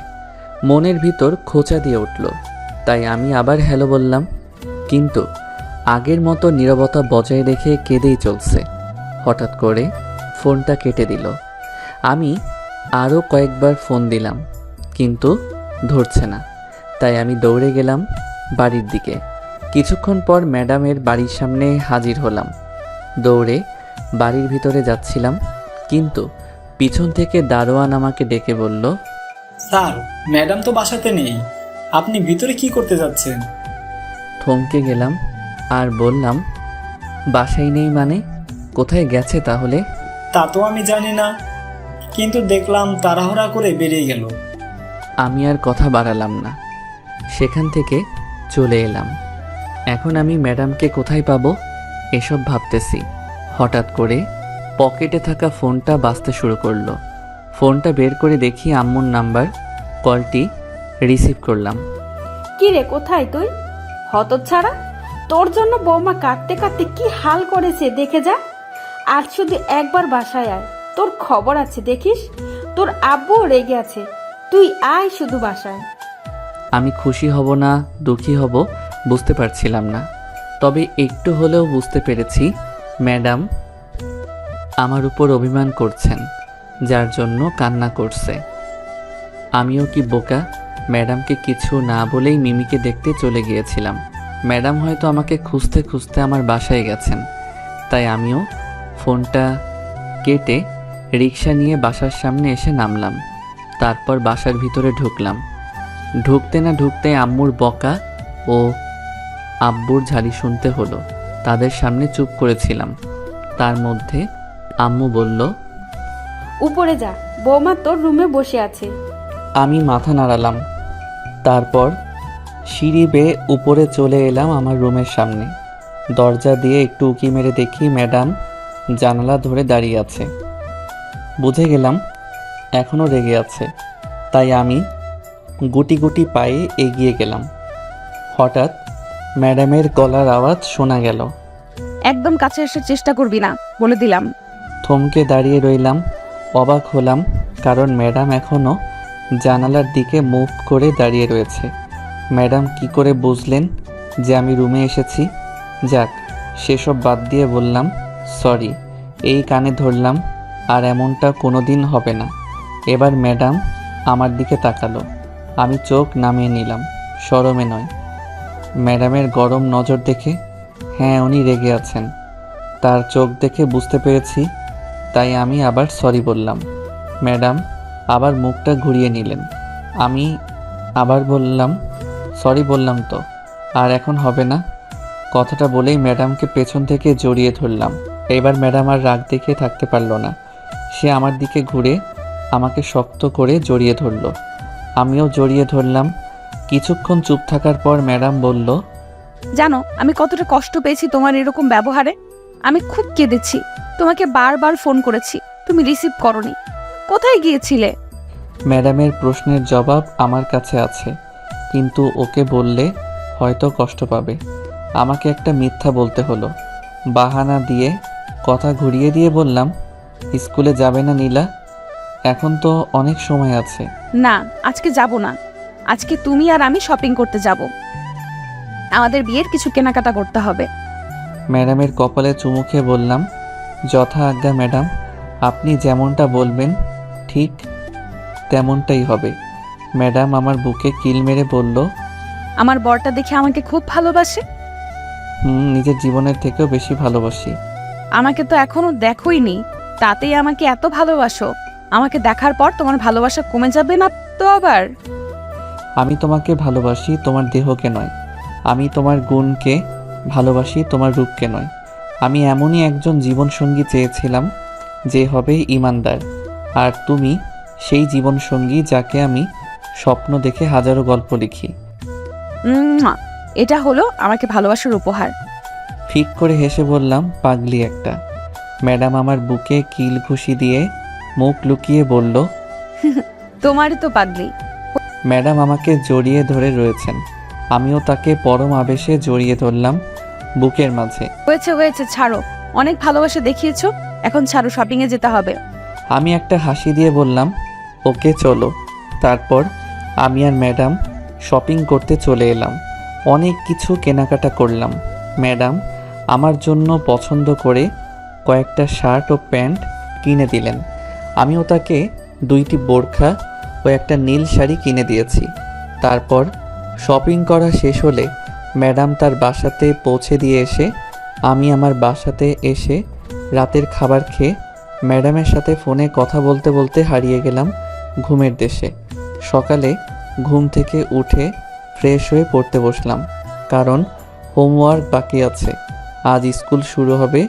মনের ভিতর খোঁচা দিয়ে উঠল, তাই আমি আবার হ্যালো বললাম, কিন্তু আগের মতো নীরবতা বজায় রেখে কেঁদেই চলছে। হঠাৎ করে ফোনটা কেটে দিল। আমি আরও কয়েকবার ফোন দিলাম, কিন্তু ধরছে না। তাই আমি দৌড়ে গেলাম বাড়ির দিকে। কিছুক্ষণ পর ম্যাডামের বাড়ির সামনে হাজির হলাম। দৌড়ে বাড়ির ভিতরে যাচ্ছিলাম, কিন্তু পিছন থেকে দারোয়ান আমাকে ডেকে বলল, স্যার, ম্যাডাম তো বাসাতে নেই, আপনি ভিতরে কি করতে যাচ্ছেন? থমকে গেলাম আর বললাম, বাসায় নেই মানে? কোথায় গেছে তাহলে? তা তো আমি জানি না, কিন্তু দেখলাম তাড়াহুড়া করে বেরিয়ে গেল। আমি আর কথা বাড়ালাম না, সেখান থেকে চলে এলাম। এখন আমি ম্যাডামকে কোথায় পাবো এসব ভাবতেছি। হঠাৎ করে পকেটে থাকা ফোনটা বাজতে শুরু করলো। ফোনটা বের করে দেখি আম্মুর নাম্বার। কলটি রিসিভ করলাম। কি রে, কোথায় তুই? হতচ্ছাড়া, তোর জন্য বৌমা কাঁদতে কাঁদতে কি হাল করেছে দেখে যা। আজ শুধু একবার বাসায় আয়, তোর খবর আছে দেখিস। তোর আব্বুও রেগে আছে, তুই আয় শুধু বাসায়। আমি খুশি হব না দুঃখী হব বুঝতে পারছিলাম না, তবে একটু হলেও বুঝতে পেরেছি ম্যাডাম আমার উপর অভিমান করছেন, যার জন্য কান্না করছে। আমিও কি বোকা, ম্যাডামকে কিছু না বলেই মিমিকে দেখতে চলে গিয়েছিলাম। ম্যাডাম হয়তো আমাকে খুঁজতে খুঁজতে আমার বাসায় গেছেন, তাই আমিও ফোনটা কেটে রিক্সা নিয়ে বাসার সামনে এসে নামলাম। তারপর বাসার ভিতরে ঢুকলাম। ঢুকতে না ঢুকতে আম্মুর বকা ও আব্বুর ঝাড়ি শুনতে হলো। তাদের সামনে চুপ করেছিলাম। তার মধ্যে আম্মু বলল, উপরে যা, বৌমা তোর রুমে বসে আছে। আমি মাথা নাড়ালাম। তারপর সিঁড়ি বেয়ে উপরে চলে এলাম আমার রুমের সামনে। দরজা দিয়ে একটু উঁকি মেরে দেখি ম্যাডাম জানালা ধরে দাঁড়িয়ে আছে। বুঝে গেলাম এখনও রেগে আছে। তাই আমি গুটি গুটি পায়ে এগিয়ে গেলাম। হঠাৎ ম্যাডামের গলার আওয়াজ শোনা গেল। একদম কাছে আসার চেষ্টা করবি না, বলে দিলাম। থমকে দাঁড়িয়ে রইলাম। অবাক হলাম, কারণ ম্যাডাম এখনও জানালার দিকে মুভ করে দাঁড়িয়ে রয়েছে। ম্যাডাম কি করে বুঝলেন যে আমি রুমে এসেছি? যাক, সেসব বাদ দিয়ে বললাম, সরি। এই কানে ধরলাম, আর এমনটা কোনো দিন হবে না। এবার ম্যাডাম আমার দিকে তাকালো। আমি চোখ নামিয়ে নিলাম, শরমে নয়। ম্যাডামের গরম নজর দেখে, হ্যাঁ উনি রেগে আছেন, তার চোখ দেখে বুঝতে পেরেছি। তাই আমি আবার সরি বললাম। ম্যাডাম আবার মুখটা ঘুরিয়ে নিলেন। আমি আবার বললাম, সরি বললাম তো, আর এখন হবে না। কথাটা বলেই ম্যাডামকে পেছন থেকে জড়িয়ে ধরলাম। এবার ম্যাডাম আর রাগ দেখে থাকতে পারল না। সে আমার দিকে ঘুরে আমাকে শক্ত করে জড়িয়ে ধরল। আমিও জড়িয়ে ধরলাম। কিছুক্ষণ চুপ থাকার পর ম্যাডাম বলল, জানো আমি কতটা কষ্ট পেয়েছি তোমার এরকম ব্যবহারে। আমি খুব কেঁদেছি, তোমাকে বারবার ফোন করেছি, তুমি রিসিভ করনি। কোথায় গিয়েছিলে? ম্যাডামের প্রশ্নের জবাব আমার কাছে আছে, কিন্তু ওকে বললে হয়তো কষ্ট পাবে। আমাকে একটা মিথ্যা বলতে হলো। বাহানা দিয়ে কথা ঘুরিয়ে দিয়ে বললাম, স্কুলে যাবে না নীলা? এখন তো অনেক সময় আছে। না, আজকে যাব না। আজকে তুমি আর আমি শপিং করতে যাব। আমাদের বিয়ের কিছু কেনাকাটা করতে হবে। ম্যাডামের কপালে চুমু খেয়ে বললাম, যথা আজ্ঞা ম্যাডাম, আপনি যেমনটা বলবেন ঠিক তেমনটাই হবে। ম্যাডাম আমার বুকে কিল মেরে বলল, আমার বরটা দেখে আমাকে খুব ভালোবাসে। নিজের জীবনের থেকেও বেশি ভালোবাসি। আমাকে তো এখনো দেখোইনি, তাতেই আমাকে এত ভালোবাসো। আমাকে দেখার পর তোমার ভালোবাসা কমে যাবে না তো আবার? আমি তোমাকে ভালোবাসি, তোমার দেহকে নয়। আমি তোমার গুণকে ভালোবাসি, তোমার রূপকে নয়। আমি এমনই একজন জীবনসঙ্গী চেয়েছিলাম যে হবে ইমানদার, আর তুমি সেই জীবনসঙ্গী যাকে আমি স্বপ্ন দেখে হাজারো গল্প লিখি। এটা হলো আমাকে ভালোবাসার উপহার। ফিক করে হেসে বললাম, পাগলি একটা। ম্যাডাম আমার বুকে কিল ঘুষি দিয়ে মুখ লুকিয়ে বলল, তোমারই তো পাগলি। ম্যাডাম আমাকে জড়িয়ে ধরে রয়েছেন। আমিও তাকে পরম আবেশে জড়িয়ে ধরলাম বুকের মাঝে। হয়েছে হয়েছে, ছাড়ো। অনেক ভালোবাসা দেখিয়েছো, এখন ছাড়ো, শপিং এ যেতে হবে। আমি একটা হাসি দিয়ে বললাম, ওকে চলো। তারপর আমি আর ম্যাডাম শপিং করতে চলে এলাম। অনেক কিছু কেনাকাটা করলাম। ম্যাডাম আমার জন্য পছন্দ করে কয়েকটা শার্ট ও প্যান্ট কিনে দিলেন। আমিও তাকে 2টি বোরখা ও একটা নীল শাড়ি কিনে দিয়েছি। তারপর শপিং করা শেষ হলে ম্যাডাম তার বাসাতে পৌঁছে দিয়ে এসে আমি আমার বাসাতে এসে রাতের খাবার খেয়ে ম্যাডামের সাথে ফোনে কথা বলতে বলতে হারিয়ে গেলাম ঘুমের দেশে। সকালে ঘুম থেকে উঠে ফ্রেশ হয়ে পড়তে বসলাম, কারণ হোমওয়ার্ক বাকি আছে। আজ স্কুল শুরু হবে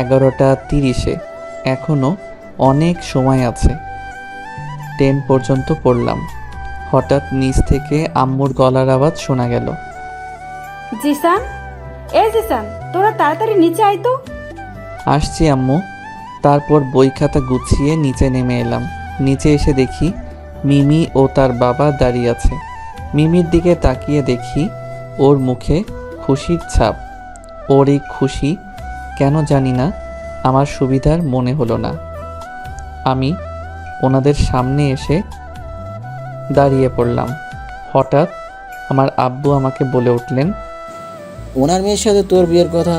11টা 30-এ। এখনও অনেক সময় আছে। 10 পর্যন্ত পড়লাম। হঠাৎ নিচ থেকে আম্মুর গলার আওয়াজ শোনা গেল। জিসান, জিসান, তোরা তাড়াতাড়ি নিচে আয় তো। আসছি আম্মু। তারপর বই খাতা গুছিয়ে নিচে নেমে এলাম। নিচে এসে দেখি মিমি ও তার বাবা দাঁড়িয়ে আছে। মিমির দিকে তাকিয়ে দেখি ওর মুখে খুশির ছাপ। ওর এই খুশি কেন জানি না আমার সুবিধার মনে হলো না। আমি ওনাদের সামনে এসে দাঁড়িয়ে পড়লাম। হঠাৎ আমার আব্বু আমাকে বলে উঠলেন, ওনার মেয়ের সাথে তোর বিয়ের কথা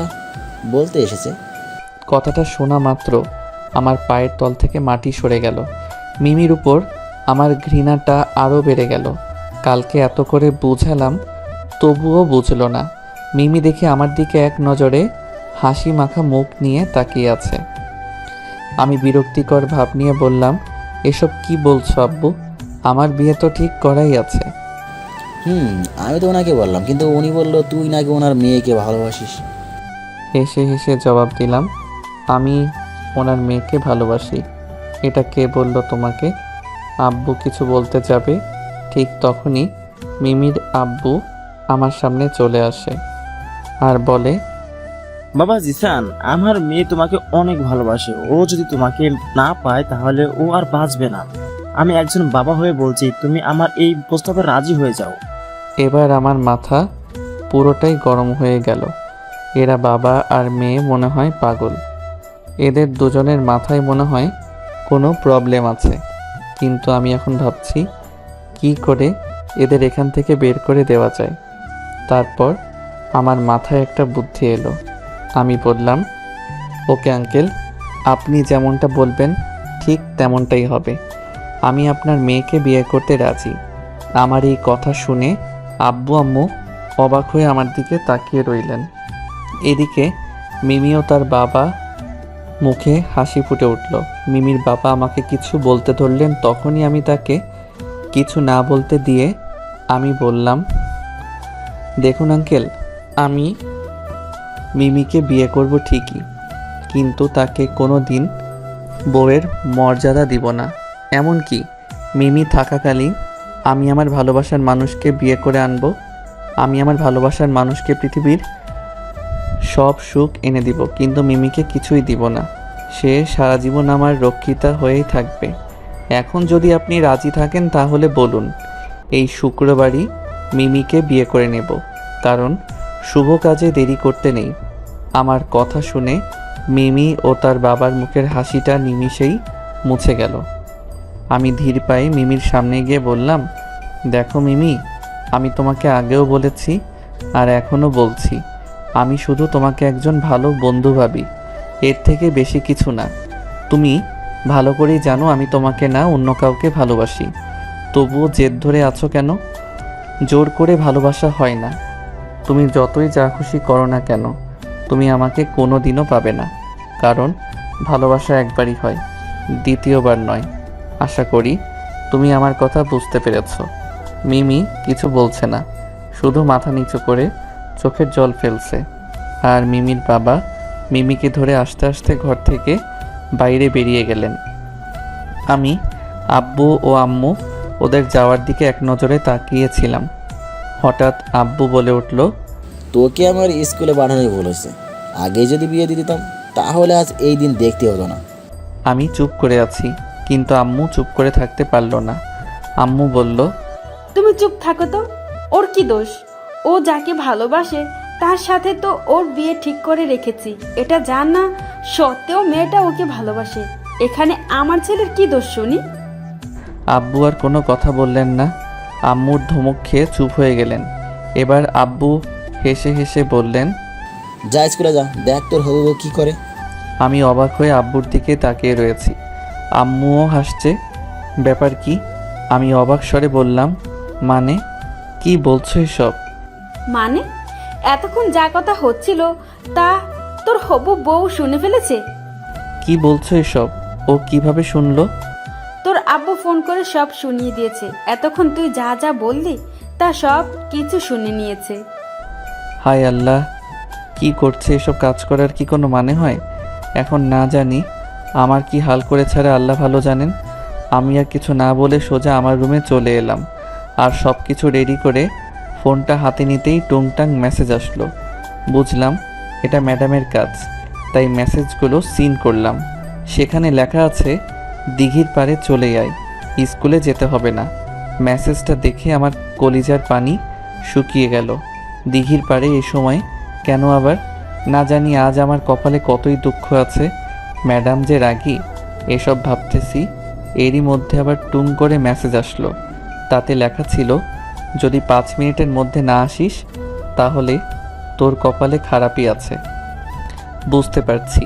বলতে এসেছে। কথাটা শোনা মাত্র আমার পায়ের তল থেকে মাটি সরে গেল। মিমির উপর আমার ঘৃণাটা আরও বেড়ে গেল। কালকে এত করে বুঝালাম, তবুও বুঝলো না। মিমি দেখে আমার দিকে এক নজরে হাসি মাখা মুখ নিয়ে তাকিয়ে আছে। আমি বিরক্তিকর ভাব নিয়ে বললাম, এসব কি বলছো আব্বু? আমার বিয়ে তো ঠিক করাই আছে। আমি তো ওনাকে বললাম, কিন্তু উনি বললো তুই নাকি ওনার মেয়েকে ভালোবাসিস। হেসে হেসে জবাব দিলাম, আমি ওনার মেয়েকে ভালোবাসি। এটা কে বলল তোমাকে? আব্বু কিছু বলতে যাবে, ঠিক তখনই মিমির আব্বু আমার সামনে চলে আসে আর বলে, বাবা জিসান, আমার মেয়ে তোমাকে অনেক ভালোবাসে। ও যদি তোমাকে না পায় তাহলে ও আর বাঁচবে না। আমি একজন বাবা হয়ে বলছি, তুমি আমার এই প্রস্তাবে রাজি হয়ে যাও। এবার আমার মাথা পুরোটাই গরম হয়ে গেল। এরা বাবা আর মেয়ে মনে হয় পাগল। এদের দুজনের মাথায় মনে হয় কোনো প্রবলেম আছে। কিন্তু আমি এখন ভাবছি কি করে এদের এখান থেকে বের করে দেওয়া যায়। তারপর আমার মাথায় একটা বুদ্ধি এলো। আমি বললাম, ওকে আঙ্কেল, আপনি যেমনটা বলবেন ঠিক তেমনটাই হবে। আমি আপনার মেয়েকে বিয়ে করতে রাজি। আমার এই কথা শুনে আব্বু আম্মু অবাক হয়ে আমার দিকে তাকিয়ে রইলেন। এদিকে মিমি ও তার বাবা মুখে হাসি ফুটে উঠল। মিমির বাবা আমাকে কিছু বলতে ধরলেন, তখনই আমি তাকে কিছু না বলতে দিয়ে আমি বললাম, দেখুন আঙ্কেল, আমি মিমিকে বিয়ে করব ঠিকই, কিন্তু তাকে কোনো দিন বউয়ের মর্যাদা দিব না। এমনকি মিমি থাকাকালীন আমি আমার ভালোবাসার মানুষকে বিয়ে করে আনবো। আমি আমার ভালোবাসার মানুষকে পৃথিবীর সব সুখ এনে দিব, কিন্তু মিমিকে কিছুই দিব না। সে সারা জীবন আমার রক্ষিতা হয়েই থাকবে। এখন যদি আপনি রাজি থাকেন তাহলে বলুন, এই শুক্রবারই মিমিকে বিয়ে করে নেব, কারণ শুভ কাজে দেরি করতে নেই। আমার কথা শুনে মিমি ও তার বাবার মুখের হাসিটা নিমিষেই মুছে গেল। আমি ধীর পায়ে মিমির সামনে গিয়ে বললাম, দেখো মিমি, আমি তোমাকে আগেও বলেছি আর এখনও বলছি, আমি শুধু তোমাকে একজন ভালো বন্ধু ভাবি, এর থেকে বেশি কিছু না। তুমি ভালো করেই জানো আমি তোমাকে না অন্য কাউকে ভালোবাসি। তবুও জেদ ধরে আছো কেন? জোর করে ভালোবাসা হয় না। তুমি যতই যা খুশি করো না কেন, তুমি আমাকে কোনো দিনও পাবে না, কারণ ভালোবাসা একবারই হয়, দ্বিতীয়বার নয়। আশা করি তুমি আমার কথা বুঝতে পেরেছ। মিমি কিছু বলছে না, শুধু মাথা নিচু করে চোখের জল ফেলছে। আর মিমির বাবা মিমিকে ধরে আস্তে আস্তে ঘর থেকে বাইরে বেরিয়ে গেলেন। আমি আব্বু ও আম্মু ওদের যাওয়ার দিকে এক নজরে তাকিয়েছিলাম। হঠাৎ আব্বু বলে উঠল, তোকে আমার স্কুলে পাঠানোই বলেছে, আগে যদি বিয়ে দিয়ে দিতাম তাহলে আজ এই দিন দেখতে হতো না। আমি চুপ করে আছি, কিন্তু আম্মু চুপ করে থাকতে পারল না। আম্মু বলল, তুমি চুপ থাকো তো, ওর কি দোষ? ও যাকে ভালোবাসে তার সাথে তো ওর বিয়ে ঠিক করে রেখেছি, এটা জান না সত্ত্বেও মেয়েটা ওকে ভালোবাসে। এখানে আমার ছেলের কি দোষ শুনি? আব্বু আর কোনো কথা বললেন না। আম্মুর ধমক খেয়ে চুপ হয়ে গেলেন। এবার আব্বু হেসে হেসে বললেন, যা স্কুলে যা, দেখ তোর হবু বউ কি করে। আমি অবাক হয়ে আব্বুর দিকে তাকিয়ে রয়েছি। আম্মুও হাসছে। ব্যাপার কি? আমি অবাক স্বরে বললাম, মানে কি বলছো এসব? মানে এতক্ষণ যা কথা হচ্ছিল তা তোর হবু বউ শুনে ফেলেছে? কি বলছো এসব? ও কিভাবে শুনলো? তোর আব্বু ফোন করে সব শুনিয়ে দিয়েছে। এতক্ষণ তুই যা যা বললি তা সব কিছু শুনে নিয়েছে। হায় আল্লাহ, কি করছে? এসব কাজ করার কি কোনো মানে হয়? এখন না জানি আমার কি হাল করে ছাড়ে আল্লাহ ভালো জানেন। আমি আর কিছু না বলে সোজা আমার রুমে চলে এলাম। আর সব কিছু রেডি করে ফোনটা হাতে নিতেই টুংটাং মেসেজ আসলো। বুঝলাম এটা ম্যাডামের কাজ, তাই মেসেজগুলো সিন করলাম। সেখানে লেখা আছে, দিঘির পাড়ে চলে আয়, স্কুলে যেতে হবে না। মেসেজটা দেখে আমার কলিজার পানি শুকিয়ে গেল। দিঘির পাড়ে এই সময় কেন আবার? না জানি আজ আমার কপালে কতই দুঃখ আছে। ম্যাডাম যে রাগী এসব ভাবতেছি, এরই মধ্যে আবার টুং করে মেসেজ আসলো। তাতে লেখা ছিল, যদি 5 মিনিটের মধ্যে না আসিস তাহলে তোর কপালে খারাপই আছে। বুঝতে পারছি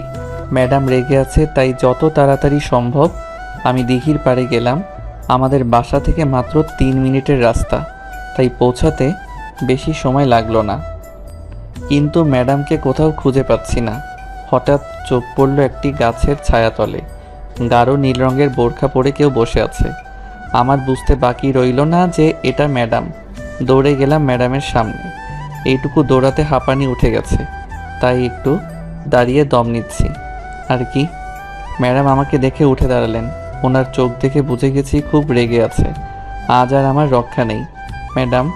ম্যাডাম রেগে আছে, তাই যত তাড়াতাড়ি সম্ভব আমি দিঘির পাড়ে গেলাম। আমাদের বাসা থেকে মাত্র 3 মিনিটের রাস্তা, তাই পৌঁছাতে বেশি সময় লাগলো না। কিন্তু ম্যাডামকে কোথাও খুঁজে পাচ্ছি না। হঠাৎ চোখ পড়ল একটি গাছের ছায়াতলে। গাঢ় নীল রঙের বোরখা পরে কেউ বসে আছে। আমার বুঝতে বাকি রইল না যে এটা ম্যাডাম। দৌড়ে গেলাম ম্যাডামের সামনে। এইটুকু দৌড়াতে হাঁপানি উঠে গেছে, তাই একটু দাঁড়িয়ে দম নিচ্ছি। আর কি, ম্যাডাম আমাকে দেখে উঠে দাঁড়ালেন। ওনার চোখ দেখে বুঝে গেছি খুব রেগে আছে। আজ আর আমার রক্ষা নেই। ম্যাডাম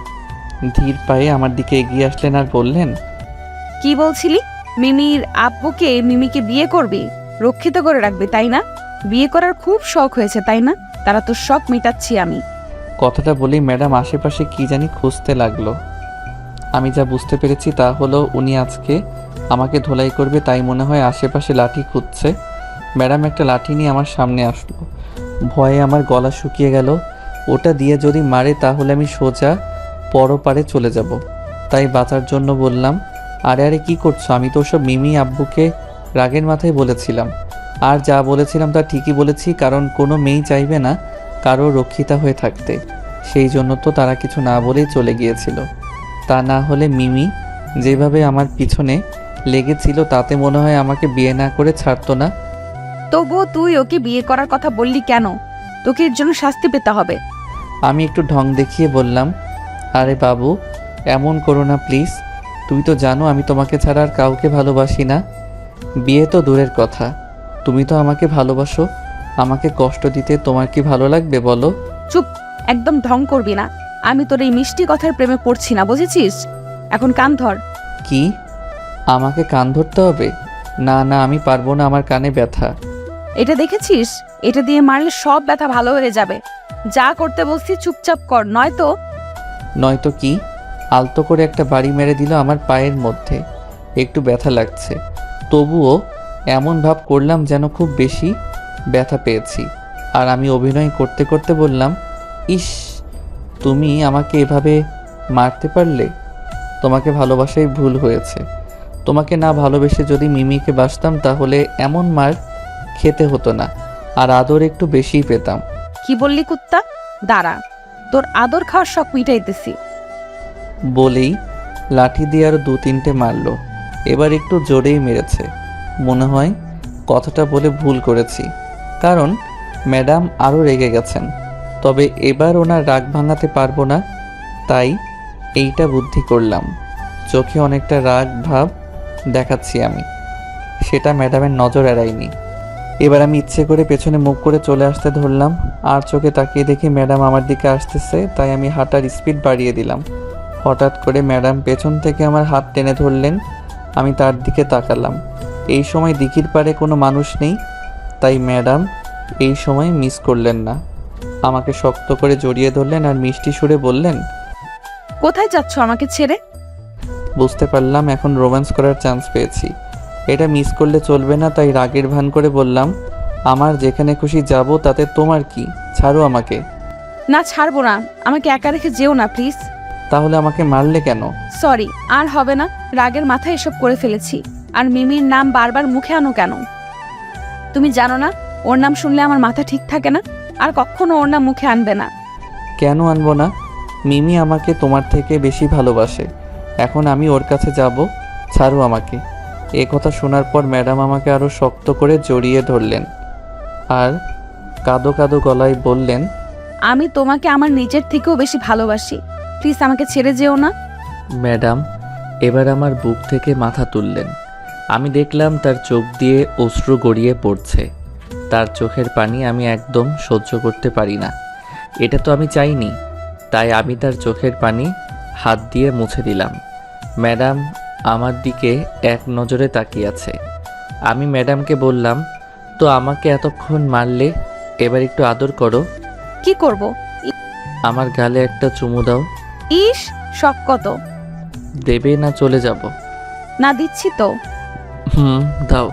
ধীর পায়ে আমার দিকে এগিয়ে আসলেন আর বললেন, কি বলছিলি? মিমির আব্বুকে মিমিকে বিয়ে করবি, রক্ষিত করে রাখবি, তাই না? বিয়ে করার খুব শখ হয়েছে, তাই না? তারা তোর শখ মেটাচ্ছি আমি। কথাটা বলেই ম্যাডাম আশেপাশে কি জানি খুঁজতে লাগলো। আমি যা বুঝতে পেরেছি তা হলো উনি আজকে আমাকে ধোলাই করবে, তাই মনে হয় আশেপাশে লাঠি খুঁজছে। ম্যাডাম একটা লাঠি নিয়ে আমার সামনে আসলো। ভয়ে আমার গলা শুকিয়ে গেল। ওটা দিয়ে যদি মারে তাহলে আমি সোজা পরপারে চলে যাব। তাই বাঁচার জন্য বললাম, আরে আরে কি করছো? আমি তো ওসব মিমি আব্বুকে রাগের মাথায় বলেছিলাম। আর যা বলেছিলাম তা ঠিকই বলেছি, কারণ কোনো মেয়েই চাইবে না কারো রক্ষিতা হয়ে থাকতে। সেই জন্য তো তারা কিছু না বলেই চলে গিয়েছিল। তা না হলে মিমি যেভাবে আমার পিছনে লেগেছিল তাতে মনে হয় আমাকে বিয়ে না করে ছাড়তো না। তবুও তুই ওকে বিয়ে করার কথা বললি কেন? তোকে এর জন্য শাস্তি পেতে হবে। আমি একটু ঢং দেখিয়ে বললাম, আরে বাবু এমন করো না প্লিজ। তুমি তো জানো আমি তোমাকে ছাড়া আর কাউকে ভালোবাসি না। বিয়ে তো দূরের কথা, তুমি তো আমাকে ভালোবাসো। আমাকে কষ্ট দিতে তোমার কি ভালো লাগবে বলো? চুপ, একদম ঢং করবি না। আমি তোর এই মিষ্টি কথার প্রেমে পড়ছি না, বুঝেছিস? এখন কান ধর। কি, আমাকে কান ধরতে হবে? না না, আমি পারবো না, আমার কানে ব্যথা। এটা দেখেছিস? এটা দিয়ে মারলে সব ব্যথা ভালো হয়ে যাবে। যা করতে বলছি চুপচাপ কর, নয়তো কি? আলতো করে একটা বাড়ি মেরে দিল আমার পায়ের মধ্যে। একটু ব্যথা লাগছে, তবুও এমন ভাব করলাম যেন খুব বেশি ব্যথা পেয়েছি। আর আমি অভিনয় করতে করতে বললাম, ইস, তুমি আমাকে এভাবে মারতে পারলে? তোমাকে ভালোবাসাই ভুল হয়েছে। তোমাকে না ভালোবেসে যদি মিমিকে বাসতাম তাহলে এমন মার খেতে হতো না, আর আদর একটু বেশিই পেতাম। কি বললি কুত্তা? দাঁড়া, তোর আদর খাওয়ার শখ মিটাইতেছি। বলেই লাঠি দিয়ে আরো 2-3টে মারলো। এবার একটু জোরেই মেরেছে। মনে হয় কথাটা বলে ভুল করেছি, কারণ ম্যাডাম আরও রেগে গেছেন। তবে এবার ওনার রাগ ভাঙাতে পারবো না, তাই এইটা বুদ্ধি করলাম। চোখে অনেকটা রাগ ভাব দেখাচ্ছি আমি, সেটা ম্যাডামের নজর এড়ায়নি। এবার আমি ইচ্ছে করে পেছনে মুখ করে চলে আসতে ধরলাম, আর চোখে তাকিয়ে দেখি ম্যাডাম আমার দিকে আসতেছে, তাই আমি হাঁটার স্পিড বাড়িয়ে দিলাম। হঠাৎ করে ম্যাডাম পেছন থেকে আমার হাত টেনে ধরলেন। আমি তার দিকে তাকালাম। এই সময় দিঘির পাড়ে কোনো মানুষ নেই, তাই ম্যাডাম এই সময় মিস করলেন না। আমাকে শক্ত করে জড়িয়ে ধরলেন আর মিষ্টি সুরে বললেন, কোথায় যাচ্ছ আমাকে ছেড়ে? বুঝতে পারলাম এখন রোম্যান্স করার চান্স পেয়েছি। এটা মিস করলে চলবে না, তাই রাগের ভান করে বললাম, আমার যেখানে খুশি যাব, তাতে তোমার কি? ছাড়ো আমাকে। না, ছাড়বো না। আমাকে একা রেখে যেও না প্লিজ। তাহলে আমাকে মারলে কেন? সরি, আর হবে না। রাগের মাথায় এসব করে ফেলেছি। আর মিমির নাম বারবার মুখে আনো কেন? তুমি জানো না ওর নাম শুনলে আমার মাথা ঠিক থাকে না? আর কখনো ওর নাম মুখে আনবে না। কেন আনবো না? মিমি আমাকে তোমার থেকে বেশি ভালোবাসে। এখন আমি ওর কাছে যাব, ছাড়ো আমাকে। এ কথা শোনার পর ম্যাডাম আমাকে আরও শক্ত করে জড়িয়ে ধরলেন আর কাঁদো কাঁদো গলায় বললেন, আমি তোমাকে আমার নিজের থেকেও বেশি ভালোবাসি। প্লিজ আমাকে ছেড়ে যেও না। ম্যাডাম এবার আমার বুক থেকে মাথা তুললেন। আমি দেখলাম তার চোখ দিয়ে অশ্রু গড়িয়ে পড়ছে। তার চোখের পানি আমি একদম সহ্য করতে পারি না। এটা তো আমি চাইনি, তাই আমি তার চোখের পানি হাত দিয়ে মুছে দিলাম। ম্যাডাম আমার দিকে এক নজরে তাকিয়ে আছে। আমি ম্যাডামকে বললাম, তো আমাকে এতক্ষণ মারলে, এবার একটু আদর করো। কি করব? আমার গালে একটা চুমু দাও। ইস, শখ কত! দেবে না চলে যাব? না, দিচ্ছি তো। দাও।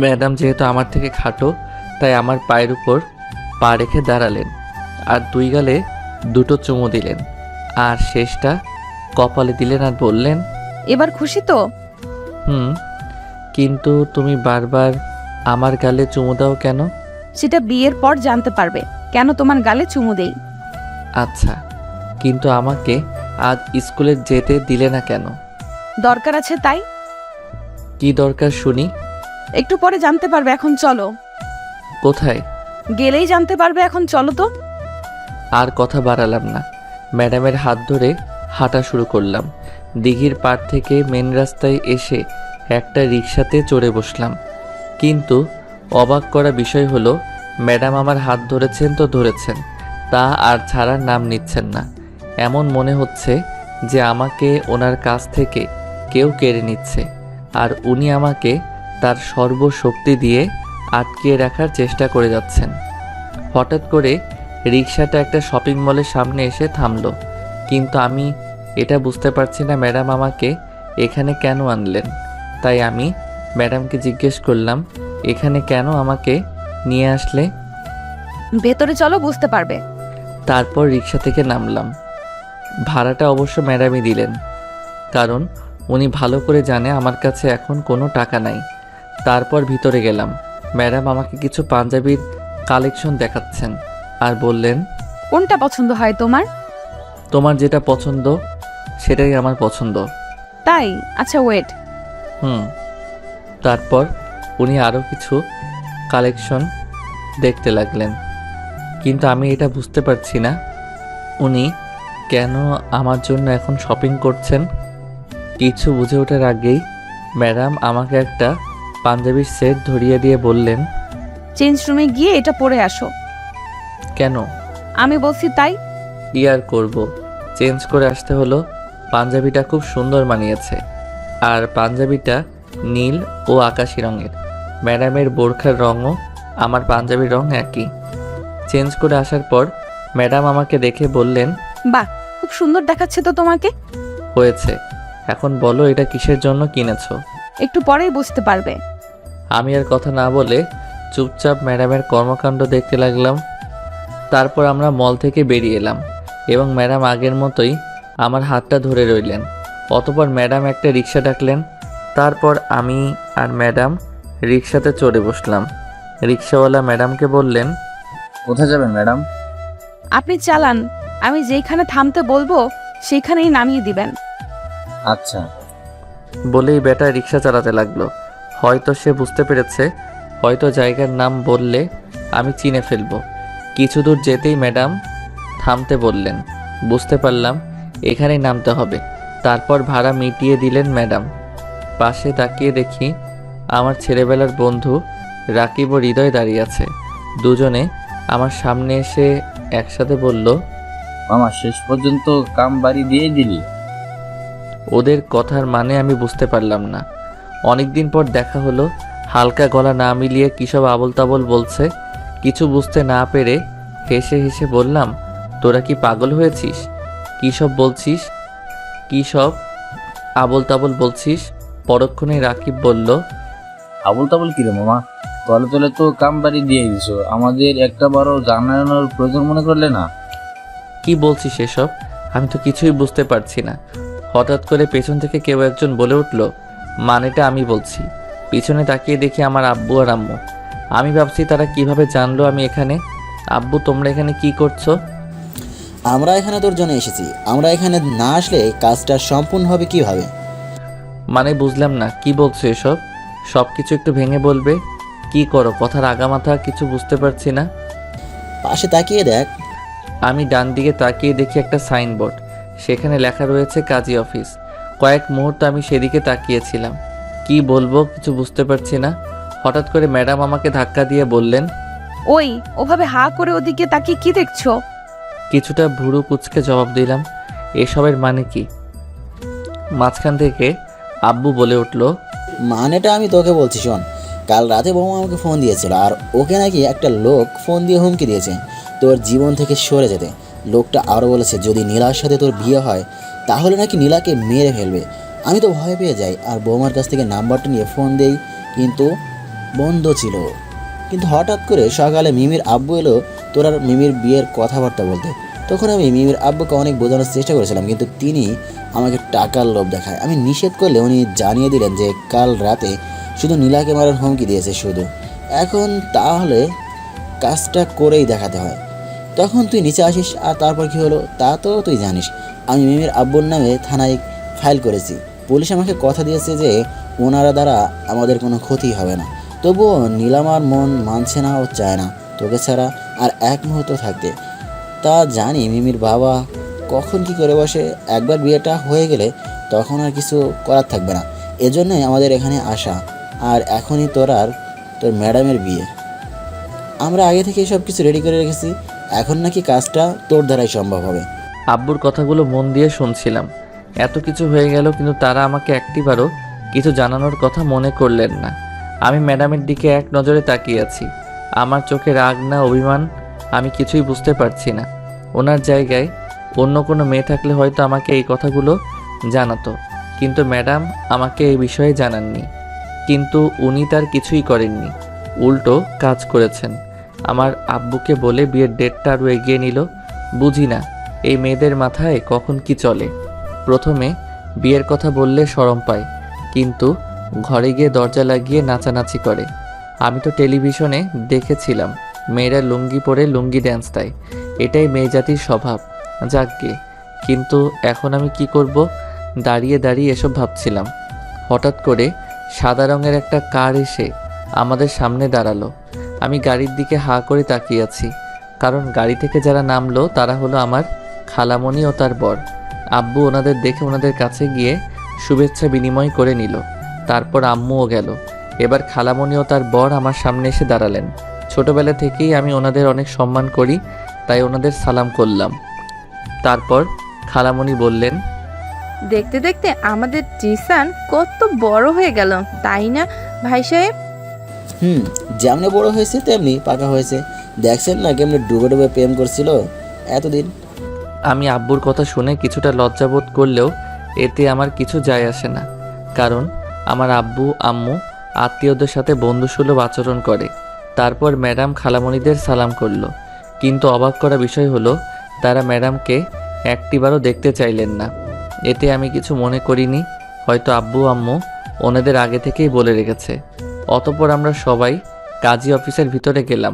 ম্যাডাম যেহেতু আমার থেকে খাটো, তাই আমার পায়ের উপর পা রেখে দাঁড়ালেন আর 2 গালে 2টো চুমু দিলেন, আর শেষটা কপালে দিলেন আর বললেন, এবার খুশি তো? কিন্তু তুমি বারবার আমার গালে চুমু দাও কেন? সেটা বিয়ের পর জানতে পারবে কেন তোমার গালে চুমু দেই। আচ্ছা, কিন্তু আমাকে আজ স্কুলে যেতে দিলে না কেন? দরকার আছে তাই। কি দরকার শুনি? একটু পরে জানতে পারবে, এখন চলো। কোথায়? গেলেই জানতে পারবে, এখন চলো তো। আর কথা বাড়ালাম না, ম্যাডামের হাত ধরে হাঁটা শুরু করলাম। দিঘির পাড় থেকে মেন রাস্তায় এসে একটা রিকশাতে চড়ে বসলাম। কিন্তু অবাক করা বিষয় হলো, ম্যাডাম আমার হাত ধরেছেন তো ধরেছেন, তা আর ছাড়ার নাম নিচ্ছেন না। এমন মনে হচ্ছে যে আমাকে ওনার কাছ থেকে কেউ কেড়ে নিচ্ছে, আর উনি আমাকে তার সর্বশক্তি দিয়ে আটকিয়ে রাখার চেষ্টা করে যাচ্ছেন। হঠাৎ করে রিকশাটা একটা শপিং মলের সামনে এসে থামলো, কিন্তু আমি এটা বুঝতে পারছি না ম্যাডাম আমাকে এখানে কেন আনলেন। তাই আমি ম্যাডামকে জিজ্ঞেস করলাম, এখানে কেন আমাকে নিয়ে আসলে? ভেতরে চলো, বুঝতে পারবে। তারপর রিকশা থেকে নামলাম। ভাড়াটা অবশ্য ম্যাডামই দিলেন, কারণ উনি ভালো করে জানে আমার কাছে এখন কোনো টাকা নাই। তারপর ভিতরে গেলাম। ম্যাডাম আমাকে কিছু পাঞ্জাবির কালেকশন দেখাচ্ছেন আর বললেন, কোনটা পছন্দ হয় তোমার? তোমার যেটা পছন্দ সেটাই আমার পছন্দ। তাই? আচ্ছা, ওয়েট। তারপর উনি আরও কিছু কালেকশন দেখতে লাগলেন, কিন্তু আমি এটা বুঝতে পারছি না উনি কেন আমার জন্য এখন শপিং করছেন। কিছু বুঝে ওঠার আগেই ম্যাডাম আমাকে একটা পাঞ্জাবির সেট ধরিয়ে দিয়ে বললেন, চেঞ্জ রুমে গিয়ে এটা পরে আসো। কেন? আমি বলছি তাই। কি আর করবো, চেঞ্জ করে আসতে হলো। পাঞ্জাবিটা খুব সুন্দর মানিয়েছে, আর পাঞ্জাবিটা নীল ও আকাশি রঙের। ম্যাডামের বোরখার রঙও আমার পাঞ্জাবির রঙ একই। চেঞ্জ করে আসার পর ম্যাডাম আমাকে দেখে বললেন, বাহ, খুব সুন্দর দেখাচ্ছে তো তোমাকে। হয়েছে, এখন বলো এটা কিসের জন্য কিনেছো? একটু পরেই বুঝতে পারবে। আমি আর কথা না বলে চুপচাপ ম্যাডামের কর্মকাণ্ড দেখতে লাগলাম। তারপর আমরা মল থেকে বেরিয়ে এলাম এবং ম্যাডাম আগের মতোই আমার হাতটা ধরে রইলেন। অতঃপর ম্যাডাম একটা রিকশা ডাকলেন। তারপর আমি আর ম্যাডাম রিকশাতে চড়ে বসলাম। রিকশাওয়ালা ম্যাডামকে বললেন, কোথায় যাবেন ম্যাডাম? আপনি চালান, আমি যেখানে থামতে বলবো সেখানেই নামিয়ে দিবেন। আচ্ছা। বলেই বেটা রিকশা চালাতে লাগলো। হয়তো সে বুঝতে পেরেছে, হয়তো জায়গার নাম বললে আমি চিনে ফেলবো। কিছু দূর যেতেই ম্যাডাম থামতে বললেন। বুঝতে পারলাম এখানেই নামতে হবে। তারপর ভাড়া মিটিয়ে দিলেন ম্যাডাম। পাশে তাকিয়ে দেখি আমার ছেলেবেলার বন্ধু রাকিব ও হৃদয় দাঁড়িয়ে আছে। দুজনে আমার সামনে এসে একসাথে বলল, মামা শেষ পর্যন্ত কাম বাড়ি দিয়ে দিলি? ওদের কথার মানে আমি বুঝতে পারলাম না। অনেকদিন পর দেখা হলো, হালকা গলা না মিলিয়ে কী সব আবোল তাবোল বলছে। কিছু বুঝতে না পেরে হেসে হেসে বললাম, তোরা কি পাগল হয়েছিস? কী সব বলছিস? কী সব আবোল তাবোল বলছিস? পরক্ষণে রাকিব বলল, আবুল তাবুল কিরে মামা, তলে তলে তো কাম বাড়ি দিয়ে দিছো, আমাদের একটা বারও জানানোর প্রয়োজন মনে করলে না? কি বলছিস এসব? আমি তো কিছুই বুঝতে পারছি না। হঠাৎ করে পেছন থেকে কেউ একজন বলে উঠল, মানেটা আমি বলছি। পিছনে তাকিয়ে দেখি আমার আব্বু আর আম্মু। আমি ভাবছি তারা কিভাবে জানলো আমি এখানে। আব্বু, তোমরা এখানে কি করছো? আমরা এখানে তোর জন্য এসেছি। আমরা এখানে না আসলে কাজটা সম্পূর্ণ হবে কিভাবে? মানে বুঝলাম না, কি বলছো এসব? সব কিছু একটু ভেঙে বলবে? কি করো, কথার আগামাথা কিছু বুঝতে পারছি না। পাশে তাকিয়ে দেখ। আমি ডান দিকে তাকিয়ে দেখি একটা সাইনবোর্ড, সেখানে লেখা রয়েছে কাজী অফিস। কয়েক মুহূর্ত আমি সেদিকে তাকিয়েছিলাম। কি বলবো কিছু বুঝতে পারছি না। হঠাৎ করে ম্যাডাম আমাকে ধাক্কা দিয়ে বললেন, ওই, ওভাবে হা করে ওদিকে তাকিয়ে কি দেখছো? কিছুটা ভুরু কুচকে জবাব দিলাম, এসবের মানে কি? মাঝখান থেকে আব্বু বলে উঠল, মানেটা আমি তোকে বলছি শোন। কাল রাতে বৌমা আমাকে ফোন দিয়েছিল, আর ওকে নাকি একটা লোক ফোন দিয়ে হুমকি দিয়েছে তোর জীবন থেকে সরে যেতে। লোকটা আরও বলেছে যদি নীলার সাথে তোর বিয়ে হয় তাহলে নাকি নীলাকে মেরে ফেলবে। আমি তো ভয় পেয়ে যাই আর বৌমার কাছ থেকে নাম্বারটা নিয়ে ফোন দেই, কিন্তু বন্ধ ছিল। কিন্তু হঠাৎ করে সকালে মিমির আব্বু এলো তোর আর মিমির বিয়ের কথাবার্তা বলতে। তখন আমি মিমির আব্বুকে অনেক বোঝানোর চেষ্টা করেছিলাম, কিন্তু তিনি আমাকে টাকার লোভ দেখায়। আমি নিষেধ করলে উনি জানিয়ে দিলেন যে কাল রাতে শুধু নীলাকে মারার হুমকি দিয়েছে শুধু। এখন তাহলে কাজটা করেই দেখাতে হয়। তখন তুই নিচে আসিস, আর তারপর কি হলো তা তো তুই জানিস। আমি মিমির আব্বুর নামে থানায় ফাইল করেছি। পুলিশ আমাকে কথা দিয়েছে যে ওনারা দ্বারা আমাদের কোনো ক্ষতি হবে না। তবুও নীলামার মন মানছে না ও চায় না তোকে ছাড়া আর এক মুহূর্ত থাকতে। তা জানি মিমির বাবা কখন কি করে বসে, একবার বিয়েটা হয়ে গেলে তখন আর কিছু করার থাকবে না। এজন্যই আমাদের এখানে আসা। আর এখনই তোর ম্যাডামের বিয়ে, আমরা আগে থেকে সব কিছু রেডি করে রেখেছি। এখন নাকি কাজটা তোর দ্বারাই সম্ভব হবে। আব্বুর কথাগুলো মন দিয়ে শুনছিলাম। এত কিছু হয়ে গেল কিন্তু তারা আমাকে একটিবারও কিছু জানানোর কথা মনে করলেন না। আমি ম্যাডামের দিকে এক নজরে তাকিয়ে আছি। আমার চোখে রাগ না অভিমান আমি কিছুই বুঝতে পারছি না। ওনার জায়গায় অন্য কোনো মেয়ে থাকলে হয়তো আমাকে এই কথাগুলো জানাতো, কিন্তু ম্যাডাম আমাকে এই বিষয়ে জানাননি। কিন্তু উনি তার কিছুই করেননি, উল্টো কাজ করেছেন। আমার আব্বুকে বলে বিয়ের ডেটটা আরও এগিয়ে নিল। বুঝি না এই মেয়েদের মাথায় কখন কি চলে। প্রথমে বিয়ের কথা বললে শরম পায়, কিন্তু ঘরে গিয়ে দরজা লাগিয়ে নাচানাচি করে। আমি তো টেলিভিশনে দেখেছিলাম মেয়েরা লুঙ্গি পরে লুঙ্গি ড্যান্স দেয়, এটাই মেয়ে জাতির স্বভাব। যাকগে, কিন্তু এখন আমি কি করব? দাঁড়িয়ে দাঁড়িয়ে এসব ভাবছিলাম। হঠাৎ করে সাদা রঙের একটা কার এসে আমাদের সামনে দাঁড়ালো। আমি গাড়ির দিকে হাঁ করে তাকিয়ে আছি, কারণ গাড়ি থেকে যারা নামলো তারা হলো আমার খালামণি ও তার বর। আব্বু ওনাদের দেখে ওনাদের কাছে গিয়ে শুভেচ্ছা বিনিময় করে নিল। তারপর আম্মুও গেল। এবার খালামণি ও তার বর আমার সামনে এসে দাঁড়ালেন। ছোটবেলা থেকেই আমি ওনাদের অনেক সম্মান করি, তাই ওনাদের সালাম করলাম। তারপর খালামণি বললেন, দেখতে দেখতে আমাদের জিসান কত বড় হয়ে গেল, তাই না ভাই সাহেব? যেমনি বড় হয়েছে তেমনি পাকা হয়েছে। দেখছেন না কেমনি ডুবে ডুবে প্রেম করছিল এতদিন। আমি আব্বুর কথা শুনে কিছুটা লজ্জাবোধ করলেও এতে আমার কিছু যায় আসে না, কারণ আমার আব্বু আম্মু আত্মীয়দের সাথে বন্ধুসুলভ আচরণ করে। তারপর ম্যাডাম খালামণিদের সালাম করলো, কিন্তু অবাক করা বিষয় হলো তারা ম্যাডামকে একটিবারও দেখতে চাইলেন না। এতে আমি কিছু মনে করিনি, হয়তো আব্বু আম্মু ওনাদের আগে থেকেই বলে রেখেছে। অতঃপর আমরা সবাই কাজী অফিসের ভিতরে গেলাম।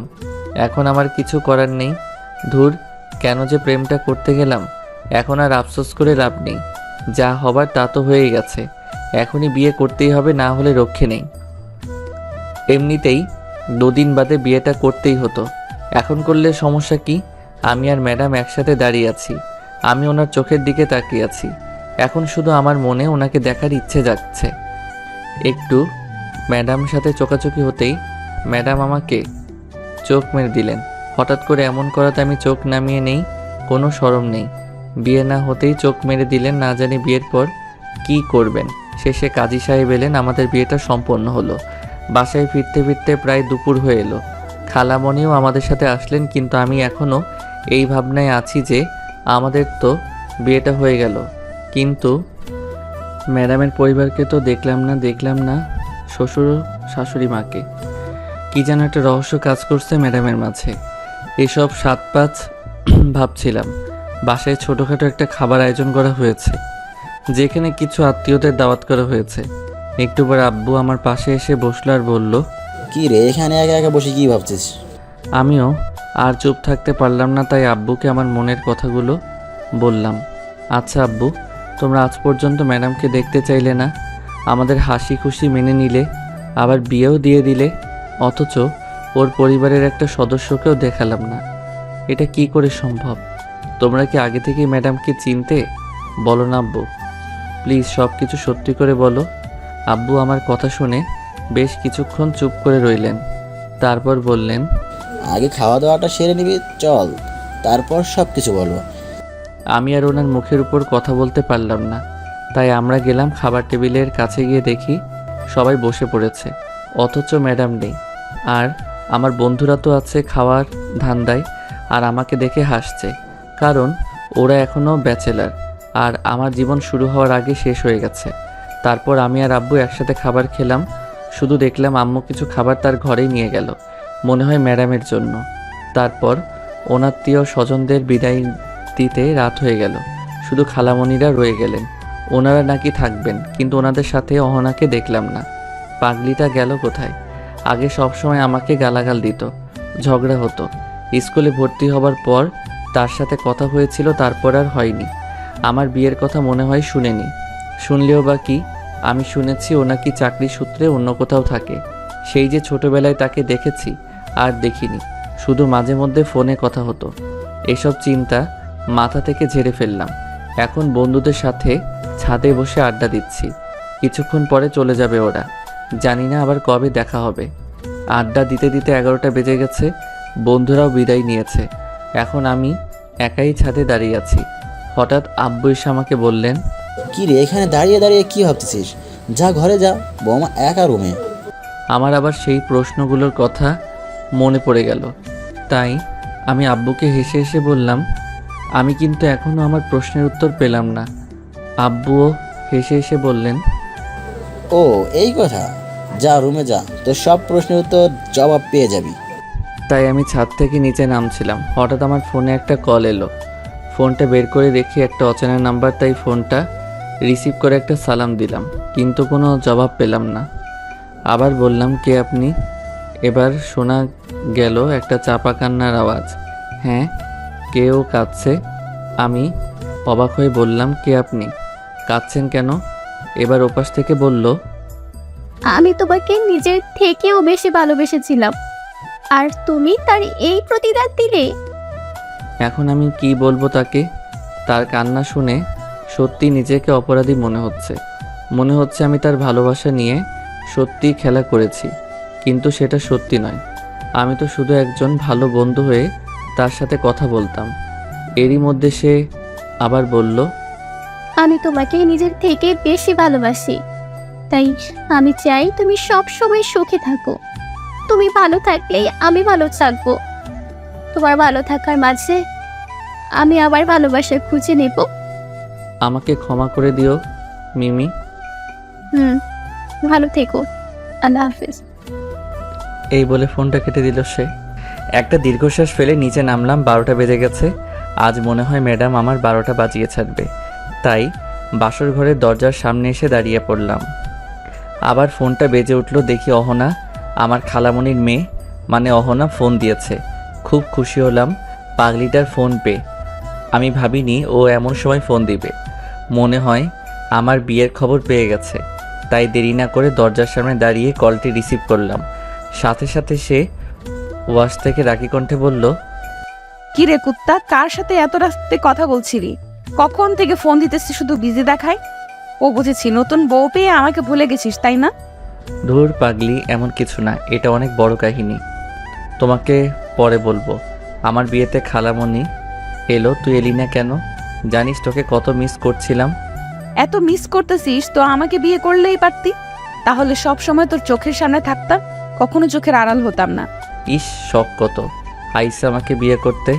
এখন আমার কিছু করার নেই। ধুর, কেন যে প্রেমটা করতে গেলাম। এখন আর আফসোস করে লাভ নেই, যা হবার তা তো হয়ে গেছে। এখনই বিয়ে করতেই হবে, না হলে রক্ষে নেই। এমনিতেই 2 দিন বাদে বিয়েটা করতেই হতো, এখন করলে সমস্যা কি? আমি আর ম্যাডাম একসাথে দাঁড়িয়ে আছি, আমি ওনার চোখের দিকে তাকিয়ে আছি। এখন শুধু আমার মনে ওনাকে দেখার ইচ্ছে জাগছে। একটু ম্যাডাম সাথে চোখাচোখি হতেই ম্যাডাম আমাকে চোখ মেরে দিলেন। হঠাৎ করে এমন করাতে আমি চোখ নামিয়ে নেই, কোনো শরম নেই। বিয়ে না হতেই চোখ মেরে দিলেন, না জানি বিয়ের পর কি করবেন। শেষে কাজী সাহেব এলেন, আমাদের বিয়েটা সম্পন্ন হলো। বাসায় ফিরতে ফিরতে প্রায় দুপুর হয়ে এলো। খালামণিও আমাদের সাথে আসলেন, কিন্তু আমি এখনও এই ভাবনায় আছি যে আমাদের তো বিয়েটা হয়ে গেল, কিন্তু ম্যাডামের পরিবারকে তো দেখলাম না শ্বশুর শাশুড়ি মাকে। কি যেন একটা রহস্য কাজ করছে ম্যাডামের মাঝে। এসব 7-5 ভাবছিলাম। বাসায় ছোটোখাটো একটা খাবার আয়োজন করা হয়েছে, যেখানে কিছু আত্মীয়দের দাওয়াত করা হয়েছে। একটু পর আব্বু আমার পাশে এসে বসলো আর বলল, কি রে, এখানে একা একা বসে কি ভাবছিস? আমিও আর চুপ থাকতে পারলাম না, তাই আব্বুকে আমার মনের কথাগুলো বললাম। আচ্ছা আব্বু, তোমরা আজ পর্যন্ত ম্যাডামকে দেখতে চাইলে না, আমাদের হাসি খুশি মেনে নিলে, আবার বিয়েও দিয়ে দিলে, অথচ ওর পরিবারের একটা সদস্যকেও দেখালাম না। এটা কি করে সম্ভব? তোমরা কি আগে থেকেই ম্যাডামকে চিনতে? বলো না আব্বু, প্লিজ সব কিছু সত্যি করে বলো। আব্বু আমার কথা শুনে বেশ কিছুক্ষণ চুপ করে রইলেন, তারপর বললেন, আগে খাওয়া দাওয়াটা সেরে নিবি চল, তারপর সব কিছু বলবো। আমি আর ওনার মুখের উপর কথা বলতে পারলাম না, তাই আমরা গেলাম খাবার টেবিলের কাছে। গিয়ে দেখি সবাই বসে পড়েছে, অথচ ম্যাডাম নেই। আর আমার বন্ধুরা তো আছে খাওয়ার ধান্দায়, আর আমাকে দেখে হাসছে, কারণ ওরা এখনও ব্যাচেলার আর আমার জীবন শুরু হওয়ার আগে শেষ হয়ে গেছে। তারপর আমি আর আব্বু একসাথে খাবার খেলাম। শুধু দেখলাম আম্মু কিছু খাবার তার ঘরেই নিয়ে গেল, মনে হয় ম্যাডামের জন্য। তারপর অনাত্মীয় স্বজনদের বিদায় দিতে রাত হয়ে গেল, শুধু খালামণিরা রয়ে গেলেন। ওনারা নাকি থাকবেন, কিন্তু ওনাদের সাথে অহনাকে দেখলাম না। পাগলিটা গেল কোথায়? আগে সবসময় আমাকে গালাগাল দিত, ঝগড়া হতো। স্কুলে ভর্তি হবার পর তার সাথে কথা হয়েছিল, তারপর আর হয়নি। আমার বিয়ের কথা মনে হয় শুনেনি, শুনলেও বা কি, আমি শুনেছি ও নাকি চাকরি সূত্রে অন্য কোথাও থাকে। সেই যে ছোটবেলায় তাকে দেখেছি আর দেখিনি, শুধু মাঝে মধ্যে ফোনে কথা হতো। এসব চিন্তা মাথা থেকে ঝেড়ে ফেললাম। এখন বন্ধুদের সাথে ছাদে বসে আড্ডা দিচ্ছি। কিছুক্ষণ পরে চলে যাবে ওরা, জানি না আবার কবে দেখা হবে। আড্ডা দিতে দিতে 11টা বেজে গেছে, বন্ধুরাও বিদায় নিয়েছে। এখন আমি একাই ছাদে দাঁড়িয়ে আছি। হঠাৎ আব্বু এসে আমাকে বললেন, কি রে, এখানে দাঁড়িয়ে দাঁড়িয়ে কি ভাবতেছিস? যা ঘরে যা, বৌমা একা রুমে। আমার আবার সেই প্রশ্নগুলোর কথা মনে পড়ে গেল। তাই আমি আব্বুকে হেসে হেসে বললাম, আমি কিন্তু এখনও আমার প্রশ্নের উত্তর পেলাম না। আব্বুও হেসে হেসে বললেন, ও এই কথা, যা রুমে যা, তোর সব প্রশ্নের উত্তর জবাব পেয়ে যাবি। তাই আমি ছাদ থেকে নিচে নামছিলাম। হঠাৎ আমার ফোনে একটা কল এলো। ফোনটা বের করে দেখি একটা অচেনা নাম্বার, তাই ফোনটা রিসিভ করে একটা সালাম দিলাম, কিন্তু কোনো জবাব পেলাম না। আবার বললাম, কে আপনি? এবার শোনা গেল একটা চাপা কান্নার আওয়াজ। হ্যাঁ, কেউ কাঁদছে। আমি অবাক হয়ে বললাম, কে আপনি? কাঁদছেন কেন? এবার ওপাশ থেকে বলল, আমি তোমাকে নিজের থেকেও বেশি ভালোবেসেছিলাম, আর তুমি তার এই প্রতিদান দিলে। এখন আমি কি বলবো তাকে? তার কান্না শুনে সত্যি নিজেকে অপরাধী মনে হচ্ছে। মনে হচ্ছে আমি তার ভালোবাসা নিয়ে সত্যি খেলা করেছি, কিন্তু সেটা সত্যি নয়। আমি তো শুধু একজন ভালো বন্ধু হয়ে তার সাথে কথা বলতাম। এরই মধ্যে সে আবার বলল, আমি তোমাকে নিজের থেকে বেশি ভালোবাসি, তাই আমি চাই তুমি সব সময় সুখে থাকো। তুমি ভালো থাকলেই আমি ভালো থাকবো। তোমার ভালো থাকার মাঝে আমি আবার ভালোবাসা খুঁজে নেব। আমাকে ক্ষমা করে দিও মিমি। ভালো থেকো, আল্লাহ হাফেজ। এই বলে ফোনটা কেটে দিল সে। একটা দীর্ঘশ্বাস ফেলে নিচে নামলাম। 12টা বেজে গেছে। আজ মনে হয় ম্যাডাম আমার 12টা বাজিয়ে ছাড়বে। তাই বাসর ঘরের দরজার সামনে এসে দাঁড়িয়ে পড়লাম। আবার ফোনটা বেজে উঠল। দেখি অহনা, আমার খালামণির মেয়ে মানে অহনা ফোন দিয়েছে। খুব খুশি হলাম পাগলিটার ফোন পেয়ে। আমি ভাবিনি ও এমন সময় ফোন দিবে। মনে হয় আমার বিয়ের খবর পেয়ে গেছে। তাই দেরি না করে দরজার সামনে দাঁড়িয়ে কলটি রিসিভ করলাম। সাথে সাথে সে ওয়াশ থেকে রাগী কণ্ঠে বলল, কি রে কুত্তা, কার সাথে এত রাস্তে কথা বলছিলি? কখন থেকে ফোন দিতেছি, শুধু বিজি দেখায়। ও বুঝেছি, নতুন বউ পেয়ে আমাকে ভুলে গেছিস, তাই না? ধুর পাগলি, এমন কিছু না, এটা অনেক বড় কাহিনী। তোমাকে পরে বলবো। আমার বিয়েতে খালামণি এলো, তুই এলি না কেন? জানিস তোকে কত মিস করছিলাম। এত মিস করতেছিস তো আমাকে বিয়ে করলেই পারতি, তাহলে সব সময় তোর চোখের সামনে থাকতাম, কখনো চোখের আড়াল হতাম না। ইস, শখ কত আইসে আমাকে বিয়ে করতে।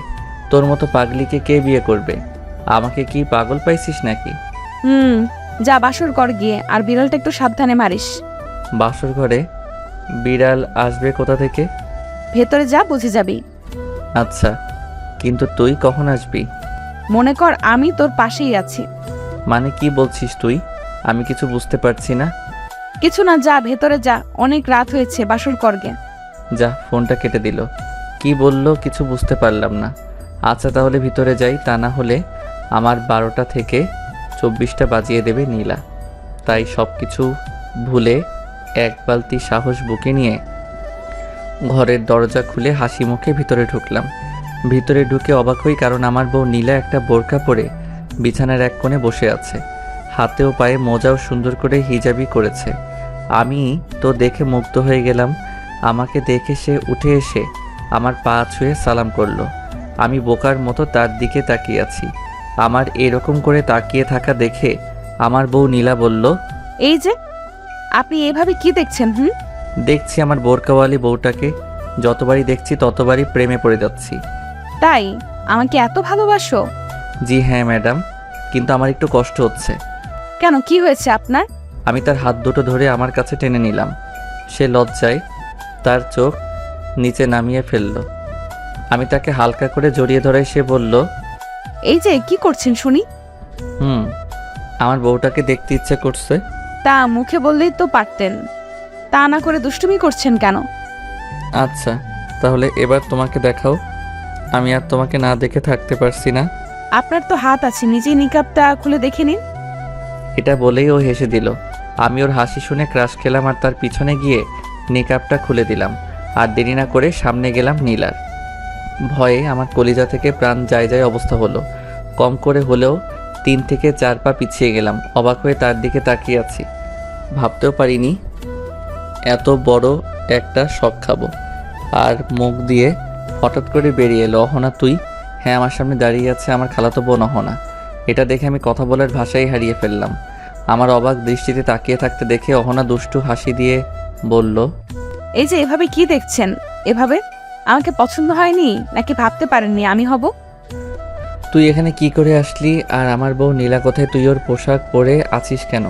তোর মতো পাগলিকে কে বিয়ে করবে? আমাকে কি পাগল পাইছিস নাকি? যা বাসর কর গিয়ে, আর বিড়ালটা একটু সাবধানে মারিস। বাসর ঘরে বিড়াল আসবে কোথা থেকে? ভেতরে যা, বুঝে যাবি। আচ্ছা, কিন্তু তুই কখন আসবি? মনে কর আমি তোর পাশেই আছি। মানে কি বলছিস তুই? আমি কিছু বুঝতে পারছি না। কিছু না, যা ভেতরে যা, অনেক রাত হয়েছে, বাসর কর গে। যা। ফোনটা কেটে দিল। কি বললো কিছু বুঝতে পারলাম না। আচ্ছা তাহলে ভিতরে যাই, তা না হলে আমার 12টা থেকে 24টা বাজিয়ে দেবে নীলা। তাই সব কিছু ভুলে এক বালতি সাহস বুকে নিয়ে ঘরের দরজা খুলে হাসি মুখে ভিতরে ঢুকলাম। ভিতরে ঢুকে অবাক হই, কারণ আমার বউ নীলা একটা বোরকা পরে বিছানার এক কোণে বসে আছে। হাতে ও পায়ে মোজাও সুন্দর করে হিজাবি করেছে। আমি তো দেখে মুগ্ধ হয়ে গেলাম। আমাকে দেখে সে উঠে এসে আমার পা ছুঁয়ে সালাম করলো। আমি বোকার মতো তার দিকে তাকিয়ে আছি। আমার এরকম করে তাকিয়ে থাকা দেখে আমার বউ নীলা বলল, এই যে আপনি এভাবে কি দেখছেন? দেখছি আমার বোরকাওয়ালি বউটাকে। যতবারই দেখছি ততবারই প্রেমে পড়ে যাচ্ছি। তাই আমাকে এত ভালোবাসো? জি হ্যাঁ ম্যাডাম, কিন্তু আমার একটু কষ্ট হচ্ছে। কেন, কি হয়েছে আপনার? আমি তার হাত দুটো ধরে আমার কাছে টেনে নিলাম। সে লজ্জায় তার চোখ নিচে নামিয়ে ফেলল। আমি তাকে হালকা করে জড়িয়ে ধরাই। সে বলল, এই যে কি করছেন শুনি? আমার বউটাকে দেখতে ইচ্ছে করছে। তা মুখে বললেই তো পারতেন, তা না করে দুষ্টুমি করছেন কেন? আচ্ছা তাহলে এবার তোমাকে দেখাও। আমি আর তোমাকে না দেখে থাকতে পারছি না। আপনার তো হাত আছে, নিজেই নিকাবটা খুলে দেখে নিন। এটা বলেই ও হেসে দিল। আমি ওর হাসি শুনে ক্রাশ খেলাম আর তার পিছনে গিয়ে নিকাবটা খুলে দিলাম আর দেরি না করে সামনে গেলাম নীলার। ভয়ে আমার কলিজা থেকে প্রাণ যায় যায় অবস্থা হলো। কম করে হলেও 3 থেকে 4 পা পিছিয়ে গেলাম। অবাক হয়ে তার দিকে তাকিয়ে আছি। ভাবতেও পারিনি এত বড় একটা শক খাবো। আর মুখ দিয়ে হঠাৎ করে বেরিয়ে এলো, অহনা তুই? হ্যাঁ, আমার সামনে দাঁড়িয়ে আছে আমার খালাতো বোন অহনা। এটা দেখে আমি কথা বলার ভাষাই হারিয়ে ফেললাম। আমার অবাক দৃষ্টিতে তাকিয়ে থাকতে দেখে অহনা দুষ্টু হাসি দিয়ে বলল, এই যে এভাবে কি দেখছেন? এভাবে আমাকে পছন্দ হয়নি নাকি ভাবতে পারেননি আমি হব? তুই এখানে কি করে আসলি? আর আমার বউ নীলা কোথায়? তুই ওর পোশাক পরে আছিস কেন?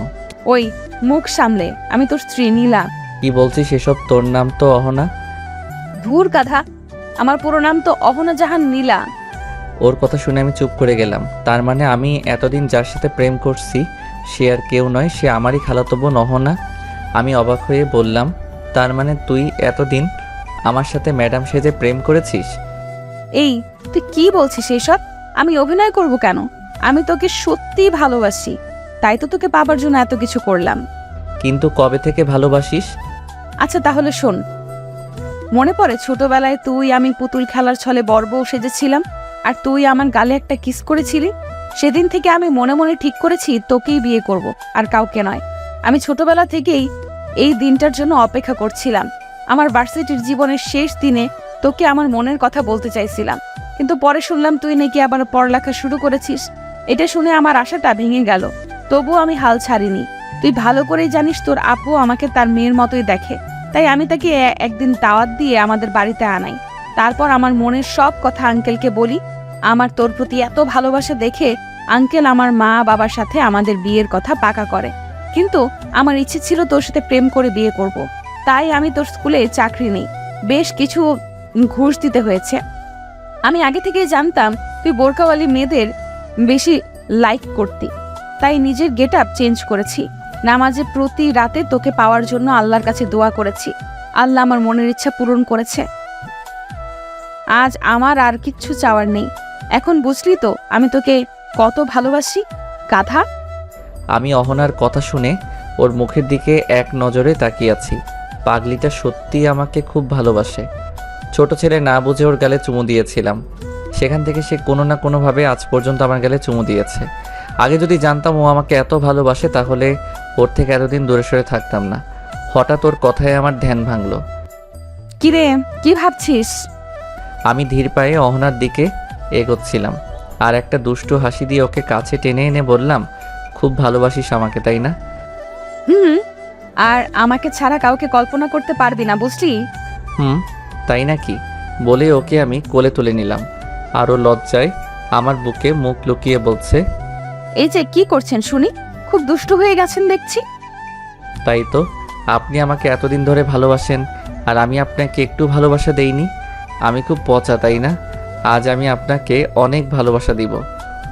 ওই মুখ সামলে, আমি তোর স্ত্রী নীলা। কি বলছিস এসব? তোর নাম তো অহনা। ধুর গাধা, আমার পুরো নাম তো অহনা জাহান নীলা। ওর কথা শুনে আমি চুপ করে গেলাম। তার মানে আমি এতদিন যার সাথে প্রেম করছি সে আর কেউ নয়, সে আমারই খালাতো বোন অহনা। আমি অবাক হয়ে বললাম, তার মানে তুই এতদিন আমার সাথে ম্যাডাম সেজে প্রেম করেছিস? এই তুই কি বলছিস এসব? আমি অভিনয় করব কেন? আমি তোকে সত্যিই ভালোবাসি, তাই তো তোকে পাবার জন্য এত কিছু করলাম। কিন্তু কবে থেকে ভালোবাসিস? আচ্ছা তাহলে শোন, মনে পড়ে ছোটবেলায় তুই আমি পুতুল খেলার ছলে বড় বউ সেজেছিলাম আর তুই আমার গালে একটা কিস করেছিলি? সেদিন থেকে আমি মনে মনে ঠিক করেছি তোকেই বিয়ে করব, আর কাউকে নয়। আমি ছোটবেলা থেকেই এই দিনটার জন্য অপেক্ষা করছিলাম। আমার ভার্সিটির জীবনের শেষ দিনে তোকে আমার মনের কথা বলতে চাইছিলাম, কিন্তু পরে শুনলাম তুই নাকি আবার পড়ালেখা শুরু করেছিস। এটা শুনে আমার আশাটা ভেঙে গেল, তবুও আমি হাল ছাড়িনি। তুই ভালো করেই জানিস তোর আপু আমাকে তার মেয়ের মতোই দেখে, তাই আমি তাকে একদিন দাওয়াত দিয়ে আমাদের বাড়িতে আনাই। তারপর আমার মনের সব কথা আঙ্কেলকে বলি। আমার তোর প্রতি এত ভালোবাসা দেখে আঙ্কেল আমার মা বাবার সাথে আমাদের বিয়ের কথা পাকা করে। কিন্তু আমার ইচ্ছে ছিল তোর সাথে প্রেম করে বিয়ে করব, তাই আমি তোর স্কুলে চাকরি নেই, বেশ কিছু ঘুষ দিতে হয়েছে। আমি আগে থেকেই জানতাম তুই বোরকাওয়ালি মেয়েদের বেশি লাইক করতি, তাই নিজের গেট আপ চেঞ্জ করেছি। নামাজে প্রতি রাতে তোকে পাওয়ার জন্য আল্লাহর কাছে দোয়া করেছি। আল্লাহ আমার মনের ইচ্ছা পূরণ করেছে। আজ আমার আর কিচ্ছু চাওয়ার নেই। এখন বুঝলি তো আমি তোকে কত ভালোবাসি, গাধা। আমি অহনার কথা শুনে ওর মুখের দিকে এক নজরে তাকিয়ে আছি। পাগলিটা সত্যিই আমাকে খুব ভালোবাসে। ছোট ছেলে না বুঝে ওর গালে চুমু দিয়েছিলাম, সেখান থেকে সে কোনো না কোনোভাবে আজ পর্যন্ত আমার গালে চুমু দিয়েছে। আগে যদি জানতাম ও আমাকে এত ভালোবাসে তাহলে ওর থেকে এতদিন দূরে সরে থাকতাম না। হঠাৎ ওর কথায় আমার ধ্যান ভাঙলো। কিরে, কি ভাবছিস? আমি ধীর পায়ে অহনার দিকে এগোচ্ছিলাম আর একটা দুষ্টু হাসি দিয়ে ওকে কাছে টেনে এনে বললাম, খুব ভালোবাসিস আমাকে তাই না? হুম, আর আমাকে ছাড়া কাউকে কল্পনা করতে পারবি না, বুঝলি? হুম, তাই নাকি? বলে ওকে আমি কোলে তুলে নিলাম। আরও লজ্জায় আমার বুকে মুখ লুকিয়ে বলছে, এই যে কি করছেন শুনি, খুব দুষ্টু হয়ে গেছেন দেখছি। তাই তো, আপনি আমাকে এতদিন ধরে ভালোবাসেন আর আমি আপনাকে একটু ভালোবাসা দেইনি। আমি খুব পচা তাই না? আজ আমি আপনাকে অনেক ভালোবাসা দিব।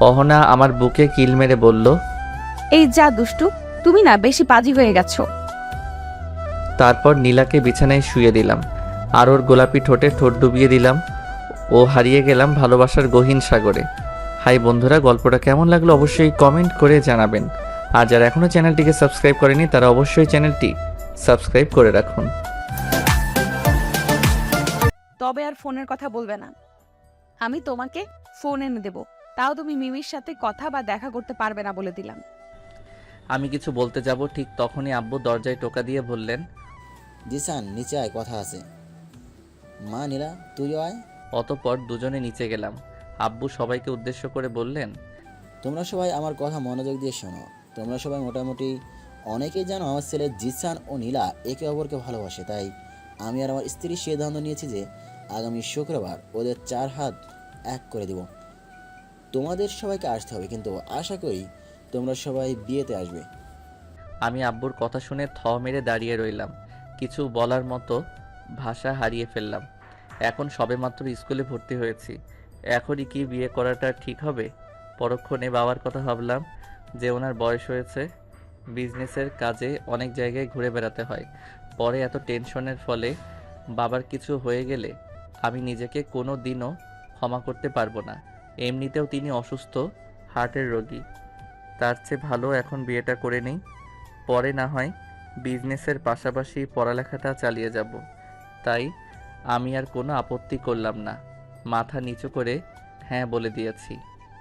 অহনা আমার বুকে কিল মেরে বলল, এই যা দুষ্টু, তুমি না বেশি পাজি হয়ে গেছো। তারপর নীলাকে বিছানায় শুয়ে দিলাম আর ওর গোলাপি ঠোঁটে ঠোঁট ডুবিয়ে দিলাম। ও হারিয়ে গেলাম ভালোবাসার গহীন সাগরে। হাই বন্ধুরা, গল্পটা কেমন লাগলো অবশ্যই কমেন্ট করে জানাবেন। আর যারা এখনও চ্যানেলটিকে সাবস্ক্রাইব করেনি তারা অবশ্যই চ্যানেলটি সাবস্ক্রাইব করে রাখুন। তবে আর ফোনের কথা বলবে না। আমি তোমাকে ফোন এনে দেব, তাও তুমি মিমির সাথে কথা বা দেখা করতে পারবে না বলে দিলাম। আমি কিছু বলতে যাব ঠিক তখনই আব্বু দরজায় টোকা দিয়ে বললেন, জিসান নিচে আয়, কথা আছে। মা নীলা তুইও আয়। অতঃপর দুজনে নিচে গেলাম। আব্বু সবাইকে উদ্দেশ্য করে বললেন, তোমরা সবাই আমার কথা মনোযোগ দিয়ে শোনো। তোমরা সবাই মোটামুটি অনেকেই জানো আমার ছেলে জিসান ও নীলা একে অপরকে ভালোবাসে, তাই আমি আর আমার স্ত্রী সিদ্ধান্ত নিয়েছি যে আগামী শুক্রবার ওদের 4 হাত এক করে দিব। তোমাদের সবাইকে আসতে হবে, কিন্তু আশা করি তোমরা সবাই বিয়েতে আসবে। আমি আব্বুর কথা শুনে থ মেরে দাঁড়িয়ে রইলাম। কিছু বলার মতো ভাষা হারিয়ে ফেললাম। এখন সবেমাত্র স্কুলে ভর্তি হয়েছি, এখনই কি বিয়ে করাটা ঠিক হবে? পরক্ষণে বাবার কথা ভাবলাম যে ওনার বয়স হয়েছে, বিজনেসের কাজে অনেক জায়গায় ঘুরে বেড়াতে হয়। পরে এত টেনশনের ফলে বাবার কিছু হয়ে গেলে আমি নিজেকে কোনো দিনও ক্ষমা করতে পারবো না। এমনিতেও তিনি অসুস্থ, হার্টের রোগী। তার চেয়ে ভালো এখন বিয়েটা করে নেই, পরে না হয় বিজনেসের পাশাপাশি পড়ালেখাটা চালিয়ে যাব। তাই আমি আর কোনো আপত্তি করলাম না, মাথা নিচু করে হ্যাঁ বলে দিয়েছি।